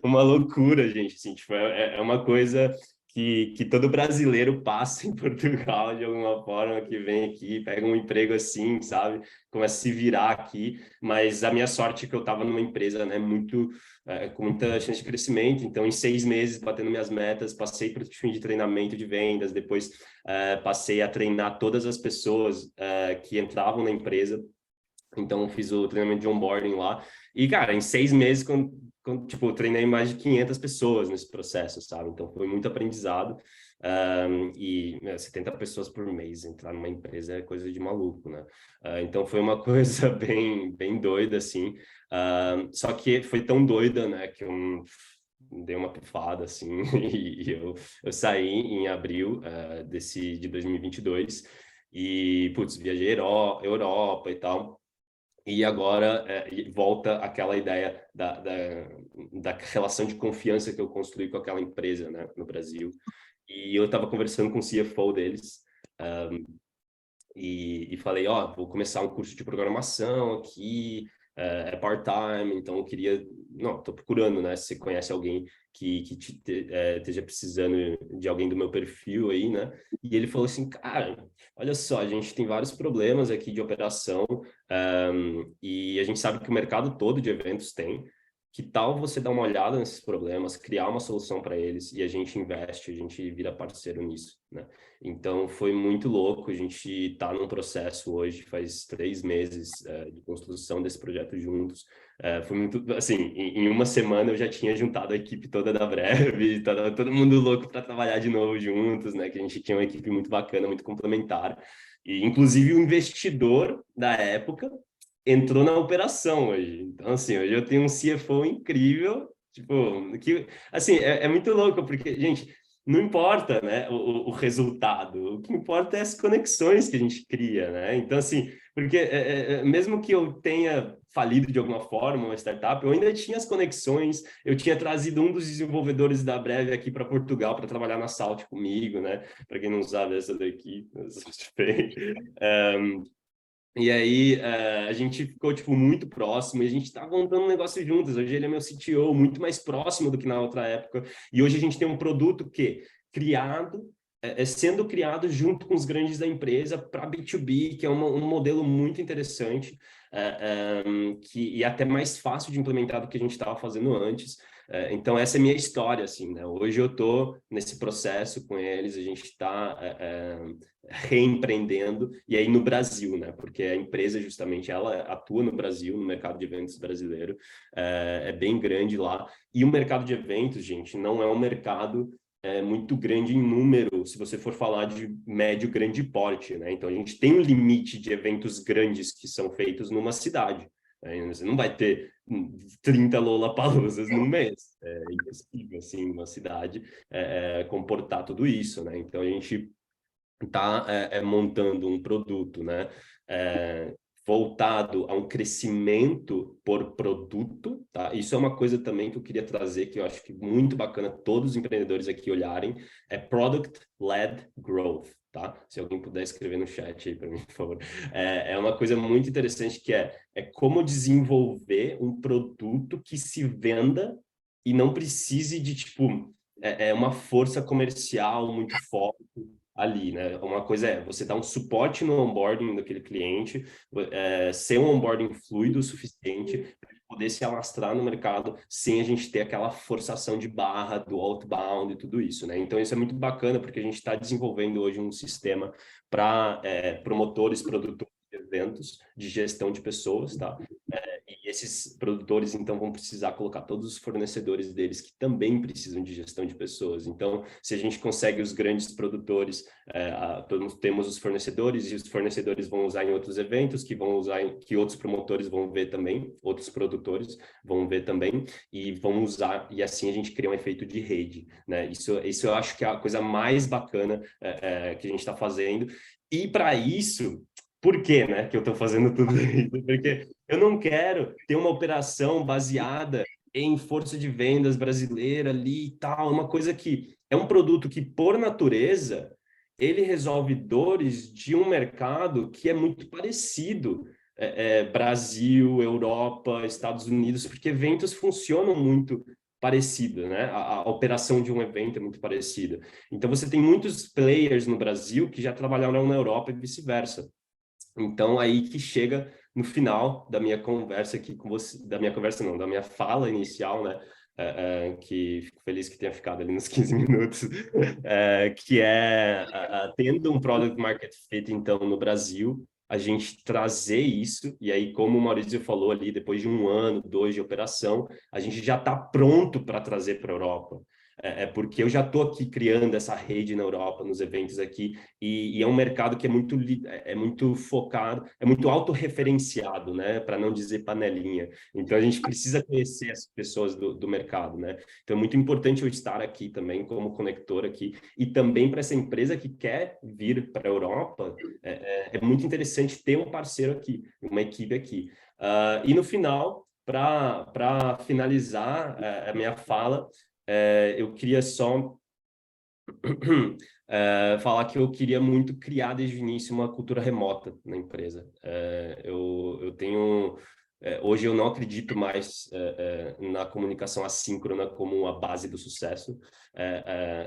[SPEAKER 5] uma loucura, gente. Assim, tipo, é uma coisa que todo brasileiro passa em Portugal de alguma forma, que vem aqui, pega um emprego assim, sabe? Começa a se virar aqui. Mas a minha sorte é que eu estava numa empresa, né, com muita chance de crescimento. Então, em 6 meses, batendo minhas metas, passei para o time de treinamento de vendas, depois passei a treinar todas as pessoas que entravam na empresa. Então, fiz o treinamento de onboarding lá. E, cara, em 6 meses, tipo, eu treinei mais de 500 pessoas nesse processo, sabe? Então, foi muito aprendizado. 70 pessoas por mês, entrar numa empresa é coisa de maluco, né? Então, foi uma coisa bem, bem doida, assim. Só que foi tão doida, né, que eu dei uma pifada, assim, e eu saí em abril de 2022 e, putz, viajei Europa e tal. E agora volta aquela ideia da relação de confiança que eu construí com aquela empresa, né, no Brasil. E eu estava conversando com o CFO deles e falei, vou começar um curso de programação aqui, é part-time, então eu queria... Não, estou procurando, né, se você conhece alguém que esteja precisando de alguém do meu perfil aí, né? E ele falou assim, cara, olha só, a gente tem vários problemas aqui de operação e a gente sabe que o mercado todo de eventos tem. Que tal você dar uma olhada nesses problemas, criar uma solução para eles e a gente investe, a gente vira parceiro nisso, né? Então, foi muito louco. A gente está num processo hoje, faz 3 meses de construção desse projeto juntos. Foi muito, assim, em 1 semana eu já tinha juntado a equipe toda da Breve, estava todo mundo louco para trabalhar de novo juntos, né? Que a gente tinha uma equipe muito bacana, muito complementar. E, inclusive, o investidor da época entrou na operação hoje. Então, assim, hoje eu tenho um CFO incrível, tipo, que, assim, é muito louco, porque, gente, não importa, né, o resultado, o que importa é as conexões que a gente cria, né? Então, assim, porque mesmo que eu tenha falido de alguma forma uma startup, eu ainda tinha as conexões, eu tinha trazido um dos desenvolvedores da Breve aqui para Portugal para trabalhar na Salt comigo, né? Para quem não sabe, essa daqui, e aí, a gente ficou, tipo, muito próximo e a gente tá montando um negócio juntos. Hoje ele é meu CTO, muito mais próximo do que na outra época. E hoje a gente tem um produto sendo criado junto com os grandes da empresa para B2B, que é um modelo muito interessante e até mais fácil de implementar do que a gente estava fazendo antes. Então, essa é a minha história, assim, né? Hoje eu estou nesse processo com eles, a gente está reempreendendo, e aí no Brasil, né? Porque a empresa, justamente, ela atua no Brasil, no mercado de eventos brasileiro, é bem grande lá. E o mercado de eventos, gente, não é um mercado muito grande em número, se você for falar de médio, grande porte, né? Então, a gente tem um limite de eventos grandes que são feitos numa cidade. Você não vai ter 30 Lollapaloozas num mês. É impossível, assim, uma cidade comportar tudo isso, né? Então, a gente está montando um produto, né? Voltado a um crescimento por produto, tá? Isso é uma coisa também que eu queria trazer, que eu acho que muito bacana todos os empreendedores aqui olharem, é Product-Led Growth, tá? Se alguém puder escrever no chat aí para mim, por favor. É uma coisa muito interessante que é como desenvolver um produto que se venda e não precise de, tipo, uma força comercial muito forte, ali, né? Uma coisa é você dar um suporte no onboarding daquele cliente, ser um onboarding fluido o suficiente para poder se alastrar no mercado sem a gente ter aquela forçação de barra do outbound e tudo isso, né? Então isso é muito bacana porque a gente está desenvolvendo hoje um sistema para promotores, produtores de eventos de gestão de pessoas, tá? E esses produtores, então, vão precisar colocar todos os fornecedores deles que também precisam de gestão de pessoas. Então, se a gente consegue os grandes produtores, temos os fornecedores e os fornecedores vão usar em outros eventos, que outros promotores vão ver também, outros produtores vão ver também e vão usar, e assim a gente cria um efeito de rede, né? Isso eu acho que é a coisa mais bacana que a gente está fazendo. E para isso, por quê, né, que eu estou fazendo tudo isso? Porque eu não quero ter uma operação baseada em força de vendas brasileira ali e tal, uma coisa que é um produto que, por natureza, ele resolve dores de um mercado que é muito parecido, Brasil, Europa, Estados Unidos, porque eventos funcionam muito parecido, né? A operação de um evento é muito parecida. Então, você tem muitos players no Brasil que já trabalharam na Europa e vice-versa. Então, aí que chega no final da minha conversa aqui com você, da minha fala inicial, né? Que fico feliz que tenha ficado ali nos 15 minutos, que tendo um Product Market Fit, então, no Brasil, a gente trazer isso, e aí, como o Maurício falou ali, depois de 1 ano, 2 de operação, a gente já está pronto para trazer para a Europa. Porque eu já estou aqui criando essa rede na Europa, nos eventos aqui, e é um mercado que é muito focado, é muito autorreferenciado, né? Para não dizer panelinha. Então, a gente precisa conhecer as pessoas do mercado, né? Então, é muito importante eu estar aqui também, como conector aqui, e também para essa empresa que quer vir para a Europa, é muito interessante ter um parceiro aqui, uma equipe aqui. E no final, para finalizar a minha fala, eu queria só falar que eu queria muito criar desde o início uma cultura remota na empresa. Eu tenho... hoje eu não acredito mais na comunicação assíncrona como a base do sucesso,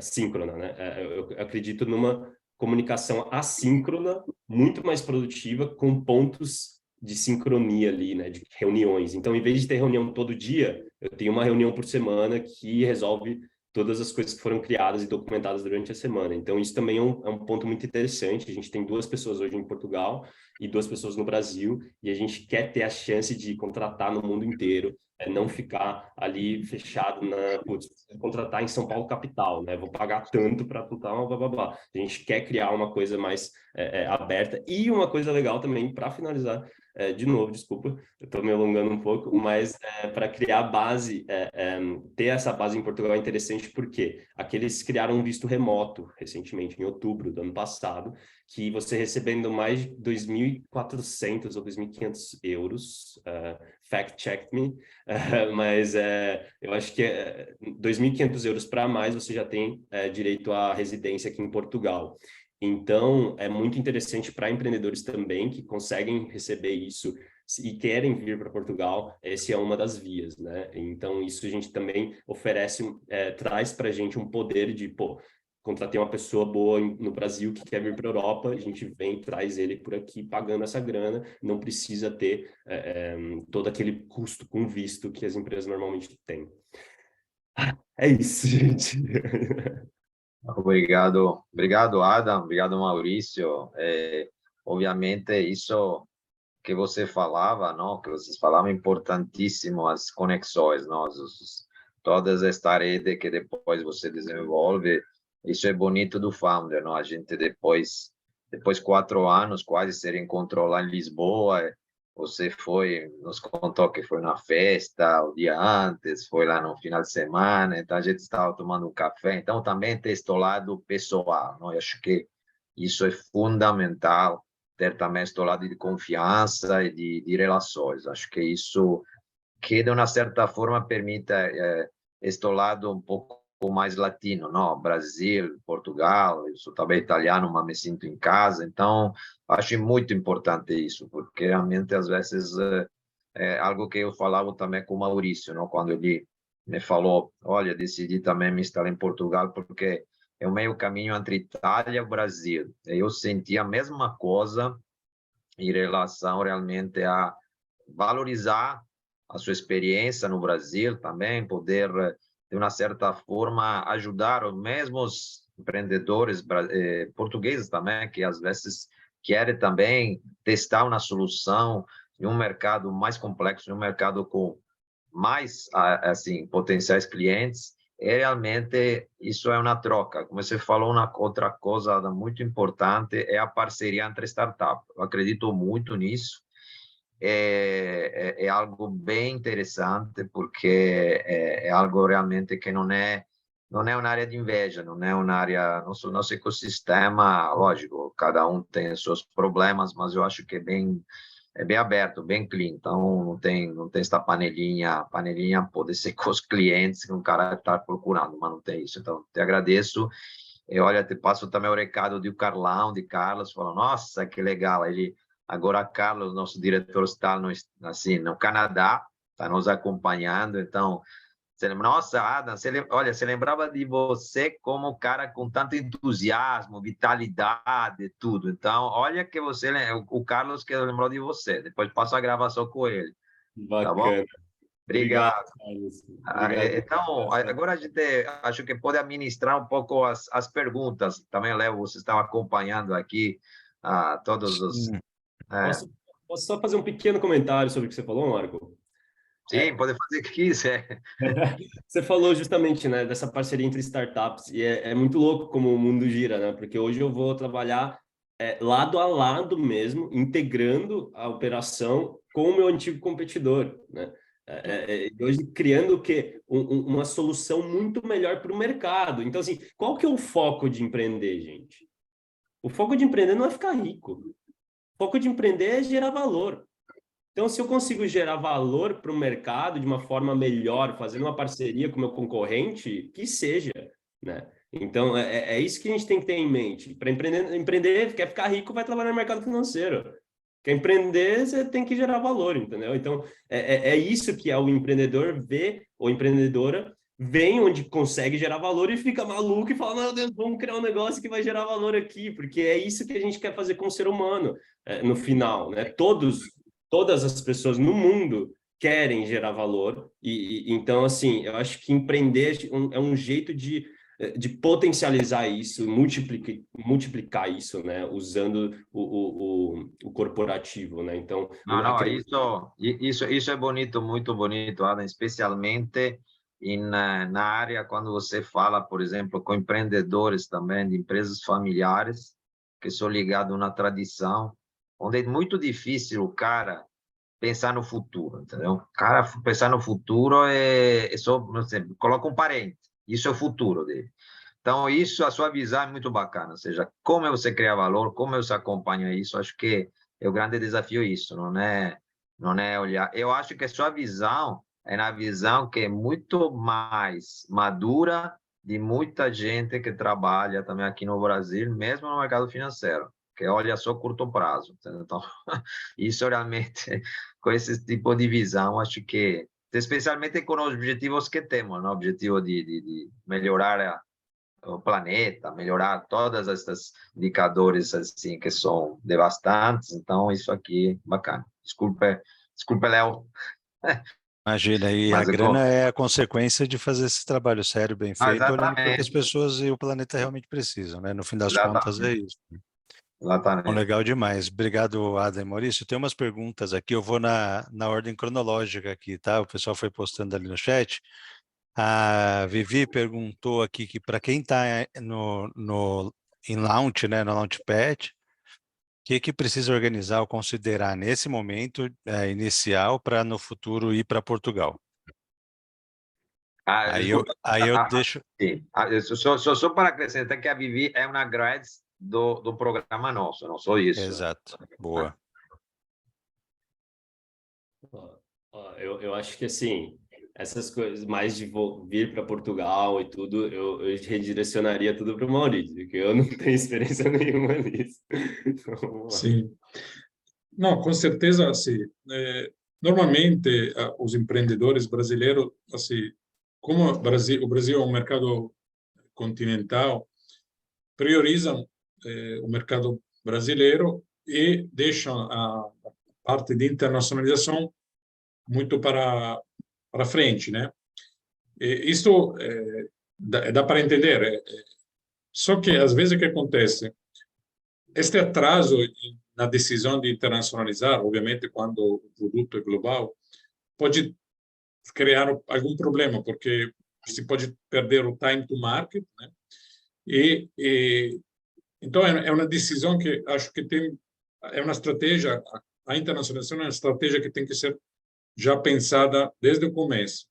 [SPEAKER 5] síncrona, né? Eu acredito numa comunicação assíncrona, muito mais produtiva, com pontos de sincronia ali, né? De reuniões. Então, em vez de ter reunião todo dia, eu tenho uma reunião por semana que resolve todas as coisas que foram criadas e documentadas durante a semana. Então, isso também é um ponto muito interessante. A gente tem 2 pessoas hoje em Portugal e 2 pessoas no Brasil, e a gente quer ter a chance de contratar no mundo inteiro, não ficar ali fechado contratar em São Paulo capital, né? Vou pagar tanto para tal, blá, blá, blá. A gente quer criar uma coisa mais aberta. E uma coisa legal também, para finalizar, de novo, desculpa, eu estou me alongando um pouco, mas para criar base, ter essa base em Portugal é interessante porque eles criaram um visto remoto recentemente, em outubro do ano passado, que você recebendo mais de 2.400 ou 2.500 euros, fact-check me, mas eu acho que 2.500 euros para mais você já tem direito à residência aqui em Portugal. Então, é muito interessante para empreendedores também que conseguem receber isso e querem vir para Portugal, essa é uma das vias, né? Então, isso a gente também oferece, traz para a gente um poder de, contratei uma pessoa boa no Brasil que quer vir para a Europa, a gente vem, traz ele por aqui pagando essa grana, não precisa ter todo aquele custo com visto que as empresas normalmente têm. É isso, gente.
[SPEAKER 1] Obrigado, Adam. Obrigado, Maurício. Obviamente, isso que você falava, não? Que vocês falavam, importantíssimo as conexões, não? Todas esta rede que depois você desenvolve. Isso é bonito do founder, não? A gente depois 4 anos quase se reencontrou lá em Lisboa. Você nos contou que foi na festa o dia antes, foi lá no final de semana, então a gente estava tomando um café. Então também tem este lado pessoal, não? Eu acho que isso é fundamental, ter também este lado de confiança e de relações. Acho que isso que de uma certa forma permite este lado um pouco mais latino, não? Brasil, Portugal, eu sou também italiano, mas me sinto em casa, então acho muito importante isso, porque realmente às vezes é algo que eu falava também com o Maurício, não? Quando ele me falou, olha, decidi também me instalar em Portugal, porque é o meio caminho entre Itália e Brasil. Eu senti a mesma coisa em relação realmente a valorizar a sua experiência no Brasil também, poder, de uma certa forma, ajudar os mesmos empreendedores portugueses também, que às vezes querem também testar uma solução em um mercado mais complexo, em um mercado com mais assim potenciais clientes. E realmente isso é uma troca. Como você falou, uma outra coisa muito importante é a parceria entre startups. Eu acredito muito nisso. É algo bem interessante, porque é algo realmente que não é uma área de inveja, não é uma área, nosso ecossistema, lógico, cada um tem os seus problemas, mas eu acho que é bem aberto, bem clean, então não tem essa panelinha pode ser com os clientes que um cara está procurando, mas não tem isso. Então, te agradeço. E olha, te passo também o recado de Carlos, falou, nossa, que legal, agora Carlos, nosso diretor, está no Canadá, está nos acompanhando, então, nossa, Adam, você lembrava de você como cara com tanto entusiasmo, vitalidade, tudo. Então, olha que o Carlos que lembrou de você. Depois passo a gravação com ele.
[SPEAKER 5] Bacana.
[SPEAKER 1] Tá bom? Obrigado.
[SPEAKER 5] Obrigado.
[SPEAKER 1] Então, agora a gente acho que pode administrar um pouco as perguntas. Também, Léo, vocês estão acompanhando aqui todos os...
[SPEAKER 5] Posso só fazer um pequeno comentário sobre o que você falou, Marco?
[SPEAKER 1] Sim, pode fazer o que quiser.
[SPEAKER 5] Você falou justamente, né, dessa parceria entre startups, e é muito louco como o mundo gira, né? Porque hoje eu vou trabalhar lado a lado mesmo, integrando a operação com o meu antigo competidor, né? Hoje criando o quê? Uma solução muito melhor para o mercado. Então, assim, qual que é o foco de empreender, gente? O foco de empreender não é ficar rico. O foco de empreender é gerar valor. Então, se eu consigo gerar valor para o mercado de uma forma melhor, fazendo uma parceria com o meu concorrente, que seja, né? Então, é isso que a gente tem que ter em mente. Para empreender, quer ficar rico, vai trabalhar no mercado financeiro. Quer empreender, você tem que gerar valor, entendeu? Então, é isso que o empreendedor vê, ou empreendedora, vem onde consegue gerar valor e fica maluco e fala, meu Deus, vamos criar um negócio que vai gerar valor aqui, porque é isso que a gente quer fazer com o ser humano, no final, né? Todas as pessoas no mundo querem gerar valor, então, assim, eu acho que empreender é um jeito de potencializar isso, multiplicar isso, né, usando o corporativo, né? Então,
[SPEAKER 1] isso é bonito, muito bonito, Adam, especialmente na área quando você fala, por exemplo, com empreendedores também de empresas familiares que são ligados a uma tradição, onde é muito difícil o cara pensar no futuro, entendeu? O cara pensar no futuro é só, não sei, coloca um parente, isso é o futuro dele. Então, a sua visão é muito bacana, ou seja, como você cria valor, como você acompanha isso, acho que é o grande desafio isso, não é olhar. Eu acho que a sua visão é na visão que é muito mais madura de muita gente que trabalha também aqui no Brasil, mesmo no mercado financeiro, que olha só curto prazo. Entendeu? Então, isso realmente, com esse tipo de visão, acho que, especialmente com os objetivos que temos, né? O objetivo de melhorar o planeta, melhorar todas essas indicadores assim que são devastantes. Então, isso aqui, bacana. Desculpe, Léo.
[SPEAKER 3] Imagina, e a grana é a consequência de fazer esse trabalho sério, bem feito, olhando para o que as pessoas e o planeta realmente precisam, né? No fim das contas, é isso.
[SPEAKER 1] Exatamente.
[SPEAKER 3] Bom, legal demais. Obrigado, Adam e Maurício. Tem umas perguntas aqui, eu vou na ordem cronológica aqui, tá? O pessoal foi postando ali no chat. A Vivi perguntou aqui que para quem está em launch, né, no Launchpad, o que precisa organizar ou considerar nesse momento inicial para no futuro ir para Portugal? Aí eu deixo...
[SPEAKER 1] Sim. Só para acrescentar que a Vivi é uma grade do programa nosso, não só isso.
[SPEAKER 3] Exato, boa.
[SPEAKER 5] Eu acho que, assim, essas coisas, mais de vir para Portugal e tudo, eu redirecionaria tudo para o Maurício, porque eu não tenho experiência nenhuma nisso. Então,
[SPEAKER 6] sim. Não, com certeza, assim, normalmente os empreendedores brasileiros, assim, como o Brasil é um mercado continental, priorizam o mercado brasileiro e deixam a parte de internacionalização muito para frente, né? E isso dá para entender. Só que, às vezes, o que acontece? Este atraso na decisão de internacionalizar, obviamente, quando o produto é global, pode criar algum problema, porque você pode perder o time to market, né? Então, é uma decisão que acho que é uma estratégia, a internacionalização é uma estratégia que tem que ser já pensada desde o começo.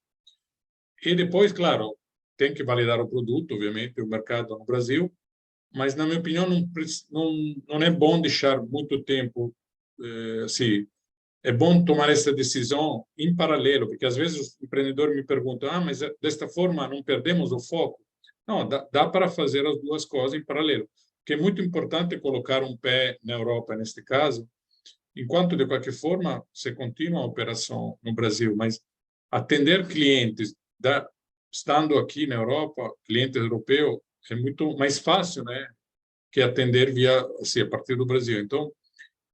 [SPEAKER 6] E depois, claro, tem que validar o produto, obviamente, o mercado no Brasil, mas, na minha opinião, não é bom deixar muito tempo assim. É bom tomar essa decisão em paralelo, porque às vezes os empreendedores me perguntam, mas desta forma não perdemos o foco? Não, dá para fazer as duas coisas em paralelo, porque é muito importante colocar um pé na Europa, neste caso, enquanto, de qualquer forma, você continua a operação no Brasil, mas atender clientes, estando aqui na Europa, clientes europeus, é muito mais fácil, né, que atender via, assim, a partir do Brasil. Então,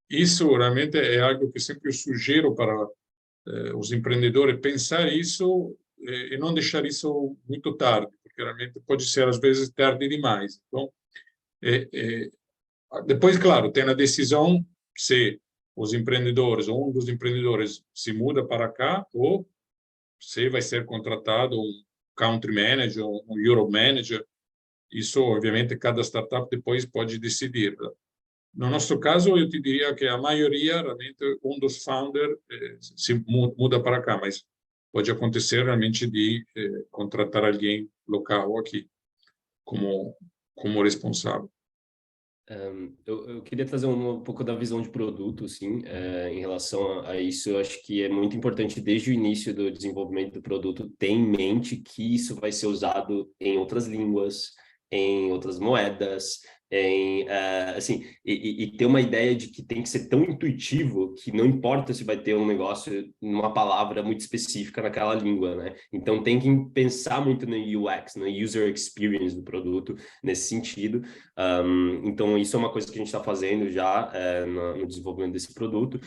[SPEAKER 6] isso realmente é algo que sempre eu sugiro para os empreendedores, pensar isso e não deixar isso muito tarde, porque realmente pode ser, às vezes, tarde demais. Então, depois, claro, tem a decisão se os empreendedores, ou um dos empreendedores se muda para cá, ou se vai ser contratado um country manager, um Europe manager. Isso, obviamente, cada startup depois pode decidir. No nosso caso, eu te diria que a maioria, realmente, um dos founders se muda para cá, mas pode acontecer realmente de contratar alguém local aqui como responsável.
[SPEAKER 5] Eu queria trazer um pouco da visão de produto, assim, em relação a isso. Eu acho que é muito importante, desde o início do desenvolvimento do produto, ter em mente que isso vai ser usado em outras línguas, em outras moedas, assim, e ter uma ideia de que tem que ser tão intuitivo que não importa se vai ter um negócio numa palavra muito específica naquela língua, né? Então tem que pensar muito no UX, no User Experience do produto, nesse sentido. Então isso é uma coisa que a gente está fazendo já no desenvolvimento desse produto.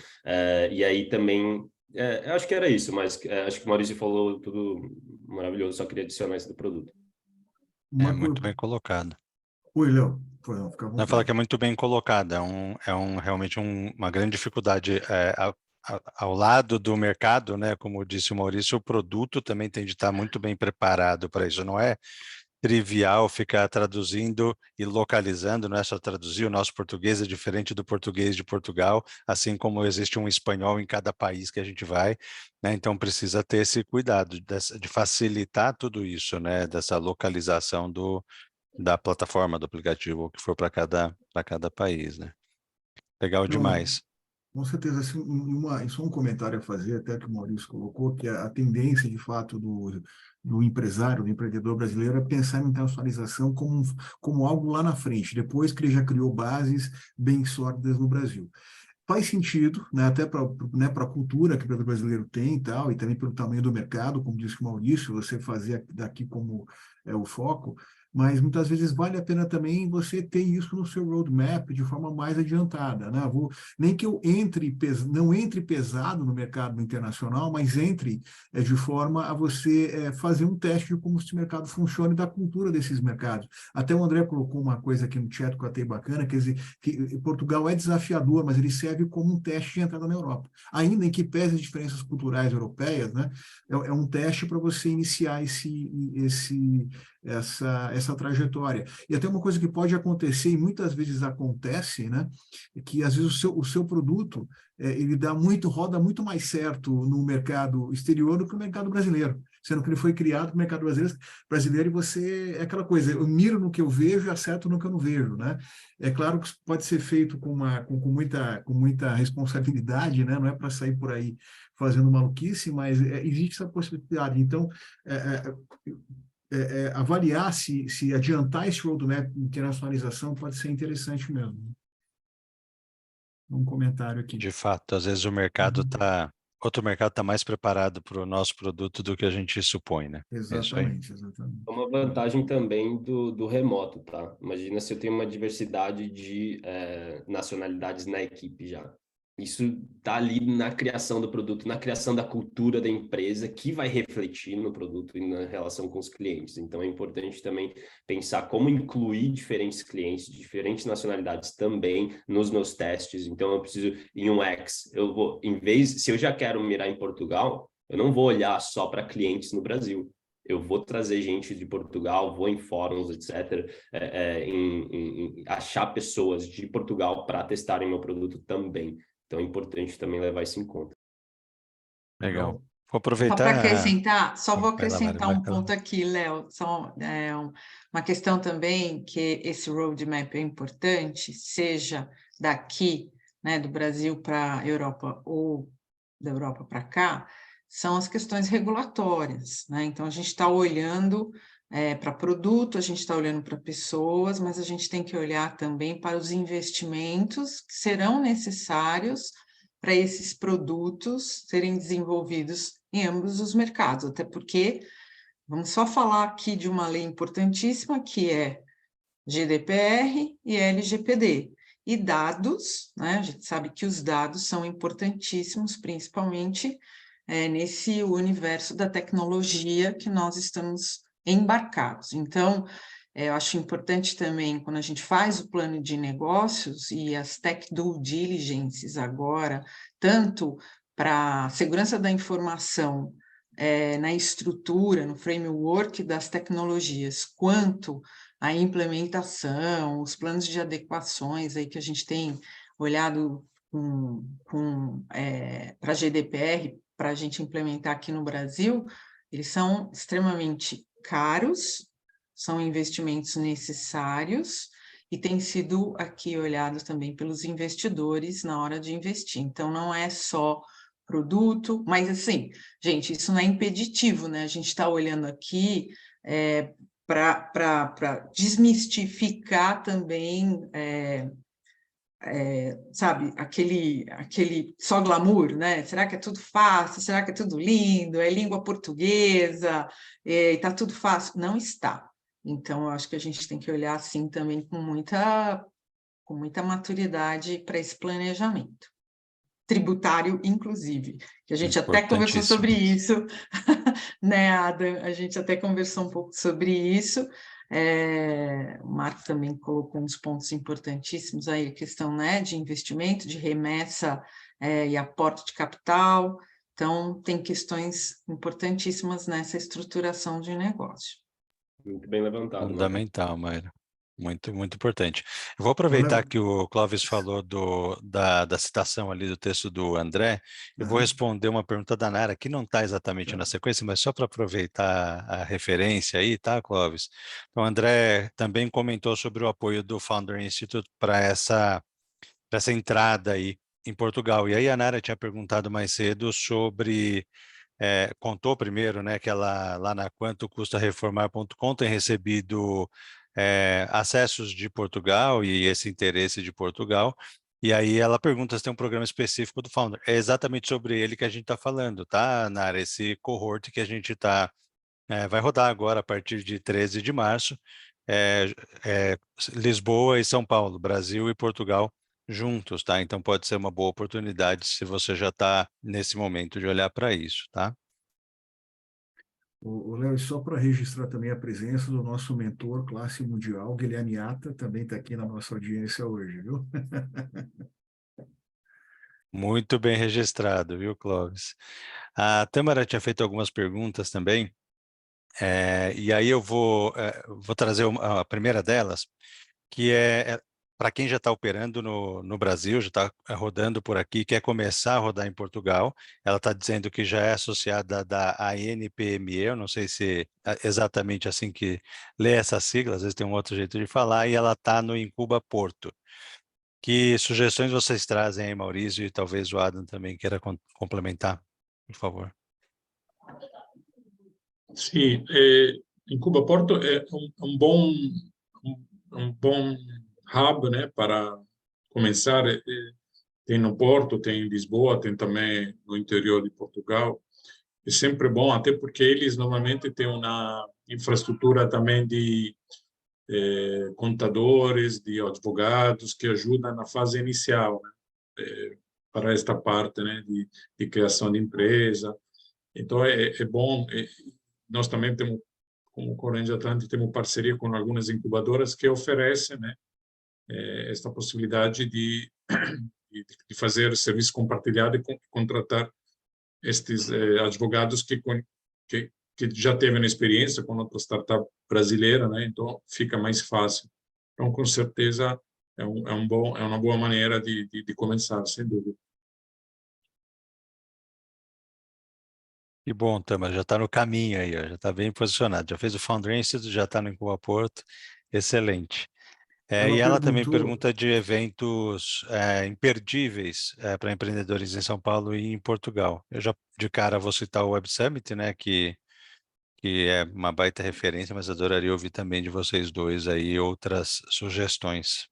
[SPEAKER 5] E aí também, eu acho que era isso, mas acho que o Maurício falou tudo maravilhoso, só queria adicionar isso do produto.
[SPEAKER 3] Muito bem colocado.
[SPEAKER 2] Oi, Léo. Fica à
[SPEAKER 3] Não,
[SPEAKER 2] vontade.
[SPEAKER 3] falar que é muito bem colocado, realmente uma grande dificuldade ao lado do mercado, né? Como disse o Maurício, o produto também tem de estar muito bem preparado para isso. Não é trivial ficar traduzindo e localizando, não é só traduzir, o nosso português é diferente do português de Portugal, assim como existe um espanhol em cada país que a gente vai, né? Então precisa ter esse cuidado de facilitar tudo isso, né? Dessa localização da plataforma, do aplicativo, que for para cada país, né? Legal demais.
[SPEAKER 2] Com certeza, assim, isso é um comentário a fazer, até que o Maurício colocou, que a tendência, de fato, do empresário, do empreendedor brasileiro, é pensar em internacionalização como algo lá na frente, depois que ele já criou bases bem sólidas no Brasil. Faz sentido, né, até para a cultura que o brasileiro tem e também pelo tamanho do mercado, como disse o Maurício, você fazer daqui como o foco, mas muitas vezes vale a pena também você ter isso no seu roadmap de forma mais adiantada, né? Nem que eu não entre pesado no mercado internacional, mas entre de forma a você fazer um teste de como esse mercado funciona e da cultura desses mercados. Até o André colocou uma coisa aqui no chat que eu achei bacana, quer dizer, que Portugal é desafiador, mas ele serve como um teste de entrada na Europa. Ainda em que pese as diferenças culturais europeias, né? É um teste para você iniciar essa trajetória. E até uma coisa que pode acontecer, e muitas vezes acontece, né, que às vezes o seu produto ele roda muito mais certo no mercado exterior do que no mercado brasileiro, sendo que ele foi criado para o mercado brasileiro e você, é aquela coisa, eu miro no que eu vejo e acerto no que eu não vejo, né? É claro que isso pode ser feito com muita responsabilidade, né? Não é para sair por aí fazendo maluquice, mas existe essa possibilidade. Então, avaliar se adiantar esse roadmap de internacionalização pode ser interessante mesmo. Um comentário aqui.
[SPEAKER 3] De fato, às vezes o mercado está outro mercado está mais preparado para o nosso produto do que a gente supõe, né?
[SPEAKER 2] Exatamente, exatamente.
[SPEAKER 5] É uma vantagem também do remoto, tá? Imagina se eu tenho uma diversidade de nacionalidades na equipe já. Isso está ali na criação do produto, na criação da cultura da empresa, que vai refletir no produto e na relação com os clientes. Então, é importante também pensar como incluir diferentes clientes, diferentes nacionalidades também nos meus testes. Então, eu preciso, em um X, eu vou, se eu já quero mirar em Portugal, eu não vou olhar só para clientes no Brasil. Eu vou trazer gente de Portugal, vou em fóruns, etc., achar pessoas de Portugal para testarem meu produto também. Então é importante também levar isso em conta.
[SPEAKER 3] Legal. Vou
[SPEAKER 4] Só para
[SPEAKER 3] aproveitar...
[SPEAKER 4] acrescentar, vou
[SPEAKER 3] Vai lá,
[SPEAKER 4] acrescentar
[SPEAKER 3] Mari,
[SPEAKER 4] um ponto aqui, Léo, uma questão também que esse roadmap é importante, seja daqui, né, do Brasil para a Europa ou da Europa para cá, são as questões regulatórias, né? Então, a gente está olhando para produto, a gente está olhando para pessoas, mas a gente tem que olhar também para os investimentos que serão necessários para esses produtos serem desenvolvidos em ambos os mercados, até porque vamos só falar aqui de uma lei importantíssima que é GDPR e LGPD. E dados, né? A gente sabe que os dados são importantíssimos, principalmente nesse universo da tecnologia que nós estamos embarcados. Então, eu acho importante também, quando a gente faz o plano de negócios e as tech due diligences agora, tanto para a segurança da informação na estrutura, no framework das tecnologias, quanto a implementação, os planos de adequações aí que a gente tem olhado para a GDPR, para a gente implementar aqui no Brasil, eles são extremamente caros, são investimentos necessários e tem sido aqui olhado também pelos investidores na hora de investir. Então, não é só produto, mas assim, gente, isso não é impeditivo, né? A gente está olhando aqui para desmistificar também, sabe, aquele só glamour, né? Será que é tudo fácil? Será que é tudo lindo? É língua portuguesa? Está tudo fácil? Não está. Então, eu acho que a gente tem que olhar assim também com muita maturidade para esse planejamento. Tributário, inclusive, que a gente até conversou sobre isso, né, Adam? A gente até conversou um pouco sobre isso. O Marco também colocou uns pontos importantíssimos aí, a questão, né, de investimento, de remessa e aporte de capital. Então, tem questões importantíssimas nessa estruturação de negócio.
[SPEAKER 5] Muito bem levantado.
[SPEAKER 3] Fundamental, Mayra. Muito, muito importante. Eu vou aproveitar que o Clóvis falou da citação ali do texto do André, eu vou responder uma pergunta da Nara, que não está exatamente na sequência, mas só para aproveitar a referência aí, tá, Clóvis? Então, o André também comentou sobre o apoio do Founder Institute para essa entrada aí em Portugal. E aí a Nara tinha perguntado mais cedo sobre... contou primeiro, né, que ela lá na quantocustareformar.com tem recebido acessos de Portugal e esse interesse de Portugal, e aí ela pergunta se tem um programa específico do Founder. É exatamente sobre ele que a gente está falando, tá, Nara? Esse cohort que a gente vai rodar agora a partir de 13 de março, Lisboa e São Paulo, Brasil e Portugal juntos, tá? Então pode ser uma boa oportunidade se você já está nesse momento de olhar para isso, tá?
[SPEAKER 2] O Léo, só para registrar também a presença do nosso mentor classe mundial, Guilherme Atta, também está aqui na nossa audiência hoje, viu?
[SPEAKER 3] Muito bem registrado, viu, Clóvis? A Tâmara tinha feito algumas perguntas também, e aí eu vou trazer a primeira delas, que é para quem já está operando no Brasil, já está rodando por aqui, quer começar a rodar em Portugal. Ela está dizendo que já é associada da ANPME, eu não sei se é exatamente assim que lê essa sigla, às vezes tem um outro jeito de falar, e ela está no Incuba Porto. Que sugestões vocês trazem aí, Maurício, e talvez o Adam também queira complementar, por favor.
[SPEAKER 6] Sim, Incuba Porto é um bom hub, né, para começar. tem no Porto, tem em Lisboa, tem também no interior de Portugal. É sempre bom, até porque eles normalmente têm uma infraestrutura também de contadores, de advogados que ajudam na fase inicial, né? Para esta parte, né, de criação de empresa. Então, é bom. Nós também temos, como Corenja Atlântico, temos parceria com algumas incubadoras que oferecem, né, esta possibilidade de fazer serviço compartilhado e contratar estes advogados que já teve experiência com outra startup brasileira, né? Então fica mais fácil. Então, com certeza, é uma boa maneira de começar, sem dúvida.
[SPEAKER 3] Que bom, Tama, já está no caminho aí, ó, já está bem posicionado. Já fez o Founder Institute, já está no Incuba Porto, excelente. E ela também pergunta de eventos imperdíveis para empreendedores em São Paulo e em Portugal. Eu já de cara vou citar o Web Summit, né, que é uma baita referência, mas adoraria ouvir também de vocês dois aí outras sugestões.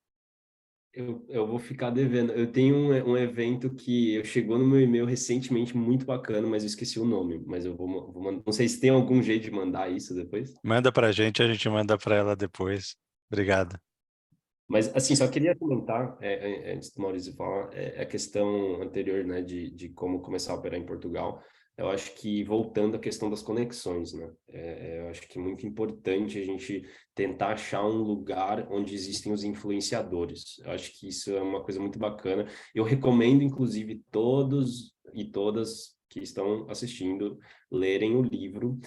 [SPEAKER 5] Eu vou ficar devendo. Eu tenho um evento que chegou no meu e-mail recentemente, muito bacana, mas eu esqueci o nome. Mas eu vou mandar. Não sei se tem algum jeito de mandar isso depois.
[SPEAKER 3] Manda para a gente manda para ela depois. Obrigado.
[SPEAKER 5] Mas, assim, só queria comentar, antes do Maurício falar, a questão anterior, né, de como começar a operar em Portugal. Eu acho que, voltando à questão das conexões, né, eu acho que é muito importante a gente tentar achar um lugar onde existem os influenciadores. Eu acho que isso é uma coisa muito bacana. Eu recomendo, inclusive, todos e todas que estão assistindo lerem o livro,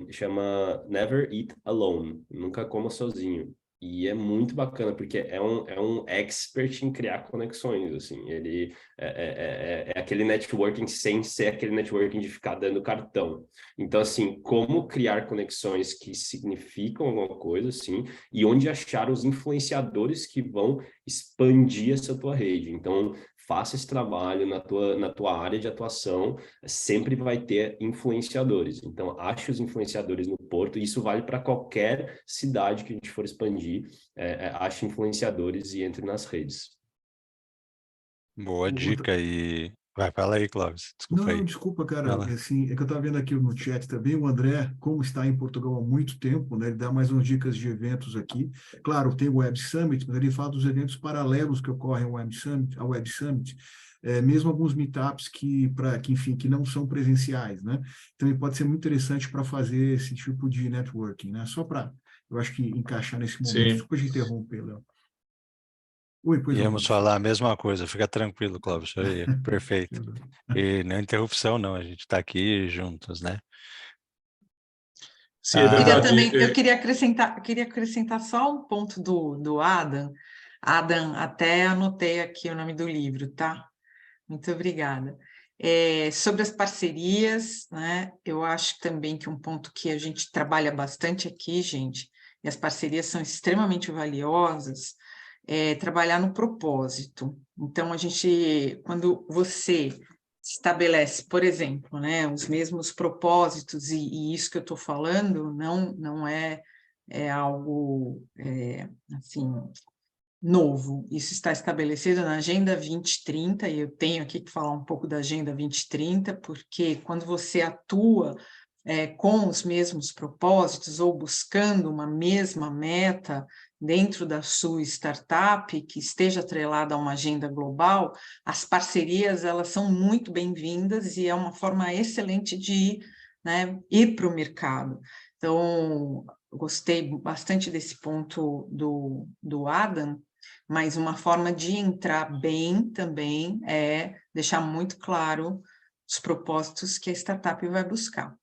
[SPEAKER 5] chama Never Eat Alone, Nunca Coma Sozinho. E é muito bacana, porque é um expert em criar conexões, assim. Ele é aquele networking sem ser aquele networking de ficar dando cartão. Então, assim, como criar conexões que significam alguma coisa, assim, e onde achar os influenciadores que vão expandir essa tua rede. Então, faça esse trabalho na tua área de atuação, sempre vai ter influenciadores. Então, ache os influenciadores no Porto, e isso vale para qualquer cidade que a gente for expandir, ache influenciadores e entre nas redes.
[SPEAKER 3] Boa dica. E vai, fala aí, Clóvis. Desculpa aí.
[SPEAKER 2] Não, desculpa, cara. Assim, é que eu estava vendo aqui no chat também, o André, como está em Portugal há muito tempo, né, ele dá mais umas dicas de eventos aqui. Claro, tem o Web Summit, mas ele fala dos eventos paralelos que ocorrem ao Web Summit, mesmo alguns meetups enfim, que não são presenciais, né? Então, ele pode ser muito interessante para fazer esse tipo de networking, né? Só para, eu acho que, encaixar nesse momento.
[SPEAKER 6] Sim.
[SPEAKER 2] Desculpa te interromper, Léo. Oi, pois não.
[SPEAKER 3] Íamos falar a mesma coisa, fica tranquilo, Clóvis, aí, perfeito. E não é interrupção, não, a gente está aqui juntos, né?
[SPEAKER 6] Sim, é verdade.
[SPEAKER 4] Eu queria acrescentar só um ponto do Adam. Adam, até anotei aqui o nome do livro, tá? Muito obrigada. Sobre as parcerias, né? Eu acho também que um ponto que a gente trabalha bastante aqui, gente, e as parcerias são extremamente valiosas, trabalhar no propósito. Então, quando você estabelece, por exemplo, né, os mesmos propósitos, e isso que eu estou falando não é algo assim novo, isso está estabelecido na Agenda 2030, e eu tenho aqui que falar um pouco da Agenda 2030, porque quando você atua com os mesmos propósitos ou buscando uma mesma meta dentro da sua startup, que esteja atrelada a uma agenda global, as parcerias elas são muito bem-vindas e é uma forma excelente de ir para o mercado. Então, gostei bastante desse ponto do Adam, mas uma forma de entrar bem também é deixar muito claro os propósitos que a startup vai buscar.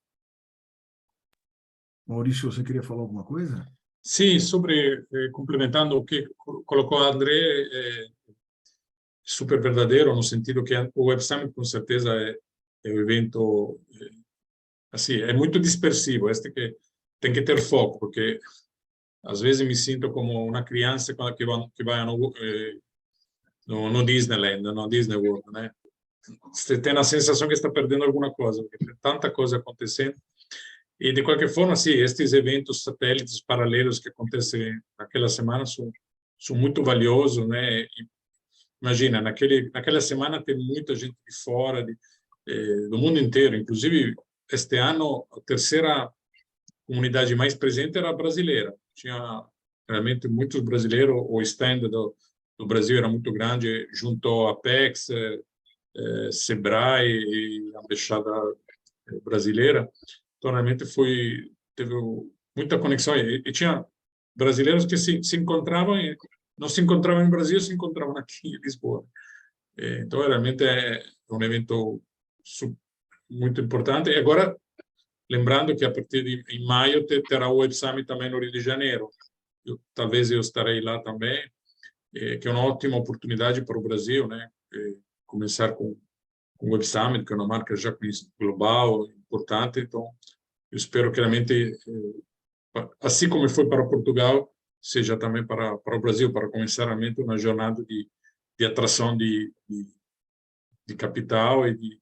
[SPEAKER 2] Maurício, você queria falar alguma coisa?
[SPEAKER 6] Sim, complementando o que colocou a André, super verdadeiro, no sentido que o Web Summit, com certeza, é um evento, assim, é muito dispersivo, que tem que ter foco, porque às vezes me sinto como uma criança que vai no Disneyland, no Disney World, né? Você tem a sensação que está perdendo alguma coisa, porque tem tanta coisa acontecendo. E, de qualquer forma, sim, estes eventos satélites paralelos que acontecem naquela semana são muito valiosos, né? imagina, naquela semana tem muita gente de fora, do mundo inteiro. Inclusive, este ano, a terceira comunidade mais presente era a brasileira. Tinha realmente muitos brasileiros, o stand do Brasil era muito grande, juntou a Apex, Sebrae e a Embaixada brasileira. Então, realmente teve muita conexão. E tinha brasileiros que se encontravam, não se encontravam em Brasil, se encontravam aqui em Lisboa. Então, realmente é um evento muito importante. E agora, lembrando que a partir de maio terá o Web Summit também no Rio de Janeiro. Talvez eu estarei lá também, que é uma ótima oportunidade para o Brasil, né? Começar com o Web Summit, que é uma marca já global, importante. Então, eu espero que realmente, assim como foi para Portugal, seja também para o Brasil, para começar realmente uma jornada de atração de capital e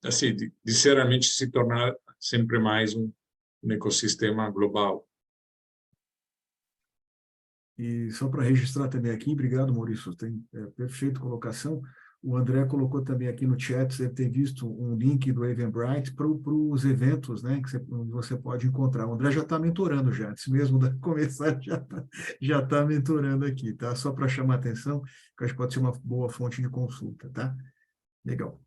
[SPEAKER 6] assim, de seriamente se tornar sempre mais um ecossistema global.
[SPEAKER 2] E só para registrar também aqui, obrigado, Maurício, tem perfeita colocação. O André colocou também aqui no chat, você deve ter visto um link do Eventbrite para os eventos, né, que você pode encontrar. O André já está mentorando já, antes mesmo de começar, já tá mentorando aqui, tá? Só para chamar a atenção, que acho que pode ser uma boa fonte de consulta, tá? Legal.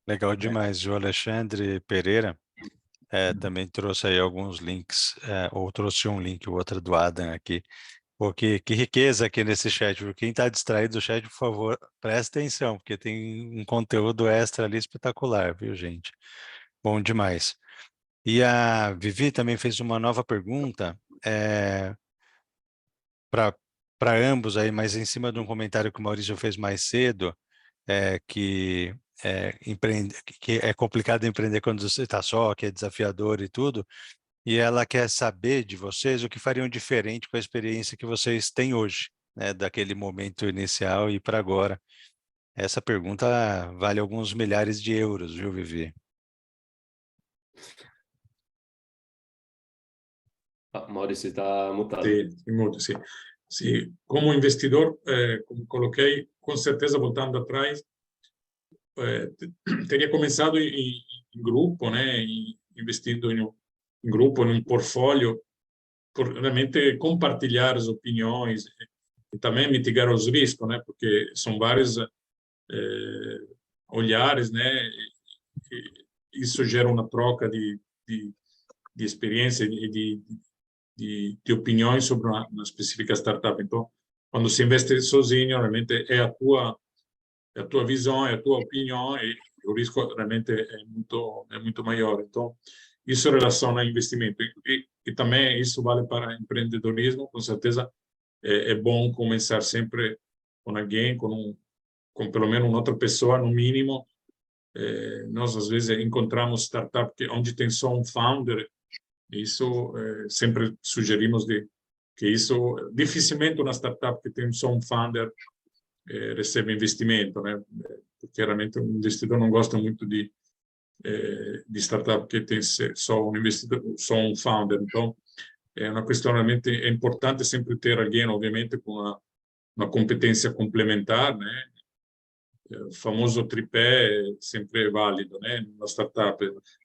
[SPEAKER 3] Legal demais. O Alexandre Pereira também trouxe aí alguns links, ou trouxe um link, o outro do Adam aqui. Pô, que riqueza aqui nesse chat. Quem está distraído do chat, por favor, presta atenção, porque tem um conteúdo extra ali espetacular, viu, gente? Bom demais. E a Vivi também fez uma nova pergunta para ambos aí, mas em cima de um comentário que o Maurício fez mais cedo, que que é complicado empreender quando você está só, que é desafiador e tudo. E ela quer saber de vocês o que fariam diferente com a experiência que vocês têm hoje, né, daquele momento inicial e para agora. Essa pergunta vale alguns milhares de euros, viu, Vivi?
[SPEAKER 5] Maurício, está mutado.
[SPEAKER 6] Sim, sim. Como investidor, como coloquei, com certeza, voltando atrás, teria começado em grupo, né, investindo em grupo, em um portfólio, por realmente compartilhar as opiniões e também mitigar os riscos, né, porque são vários olhares, né, e isso gera uma troca de experiência e de opiniões sobre uma específica startup. Então, quando se investe sozinho, realmente é a tua visão, é a tua opinião e o risco realmente é muito maior. Então, isso relaciona a investimento. E também isso vale para empreendedorismo, com certeza é bom começar sempre com alguém, com pelo menos uma outra pessoa, no mínimo. Nós, às vezes, encontramos startup onde tem só um founder. Isso sempre sugerimos que isso dificilmente uma startup que tem só um founder recebe investimento, né? Porque realmente o investidor não gosta muito de startup que tem só um investidor, só um founder. Então, é uma questão realmente importante sempre ter alguém, obviamente, com uma competência complementar, né? O famoso tripé sempre é válido, né? Na startup,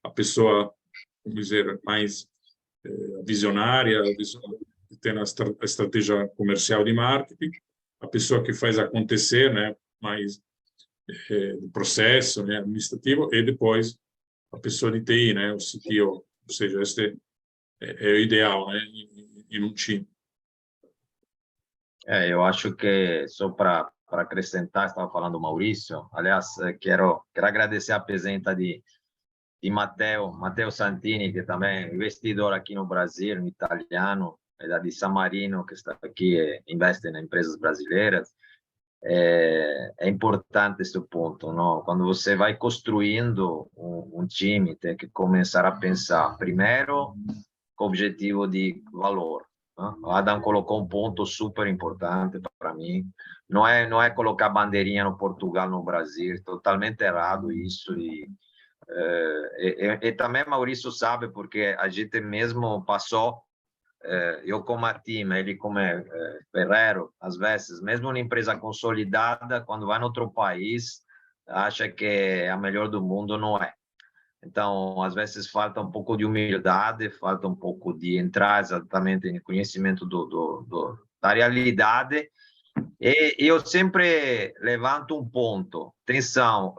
[SPEAKER 6] a pessoa, vamos dizer, mais visionária, tem a estratégia comercial de marketing, a pessoa que faz acontecer, né? Mais do processo, né? Administrativo, e depois a pessoa de TI, né? O CTO. Ou seja, este é o ideal, né? Em um time.
[SPEAKER 1] Eu acho que, só para acrescentar, estava falando do Maurício, aliás, quero agradecer a presença de Matteo Santini, que também é investidor aqui no Brasil, um italiano, é de San Marino, que está aqui, investe em empresas brasileiras. É importante esse ponto, não? Quando você vai construindo um time, tem que começar a pensar, primeiro, com objetivo de valor. O Adam colocou um ponto super importante para mim. Não é colocar bandeirinha no Portugal, no Brasil, totalmente errado isso. E também Maurício sabe, porque a gente mesmo passou eu como a time, ele como ferreiro, às vezes, mesmo uma empresa consolidada, quando vai em outro país, acha que é a melhor do mundo, não é. Então, às vezes, falta um pouco de humildade, falta um pouco de entrar exatamente no conhecimento da realidade. E eu sempre levanto um ponto. Atenção,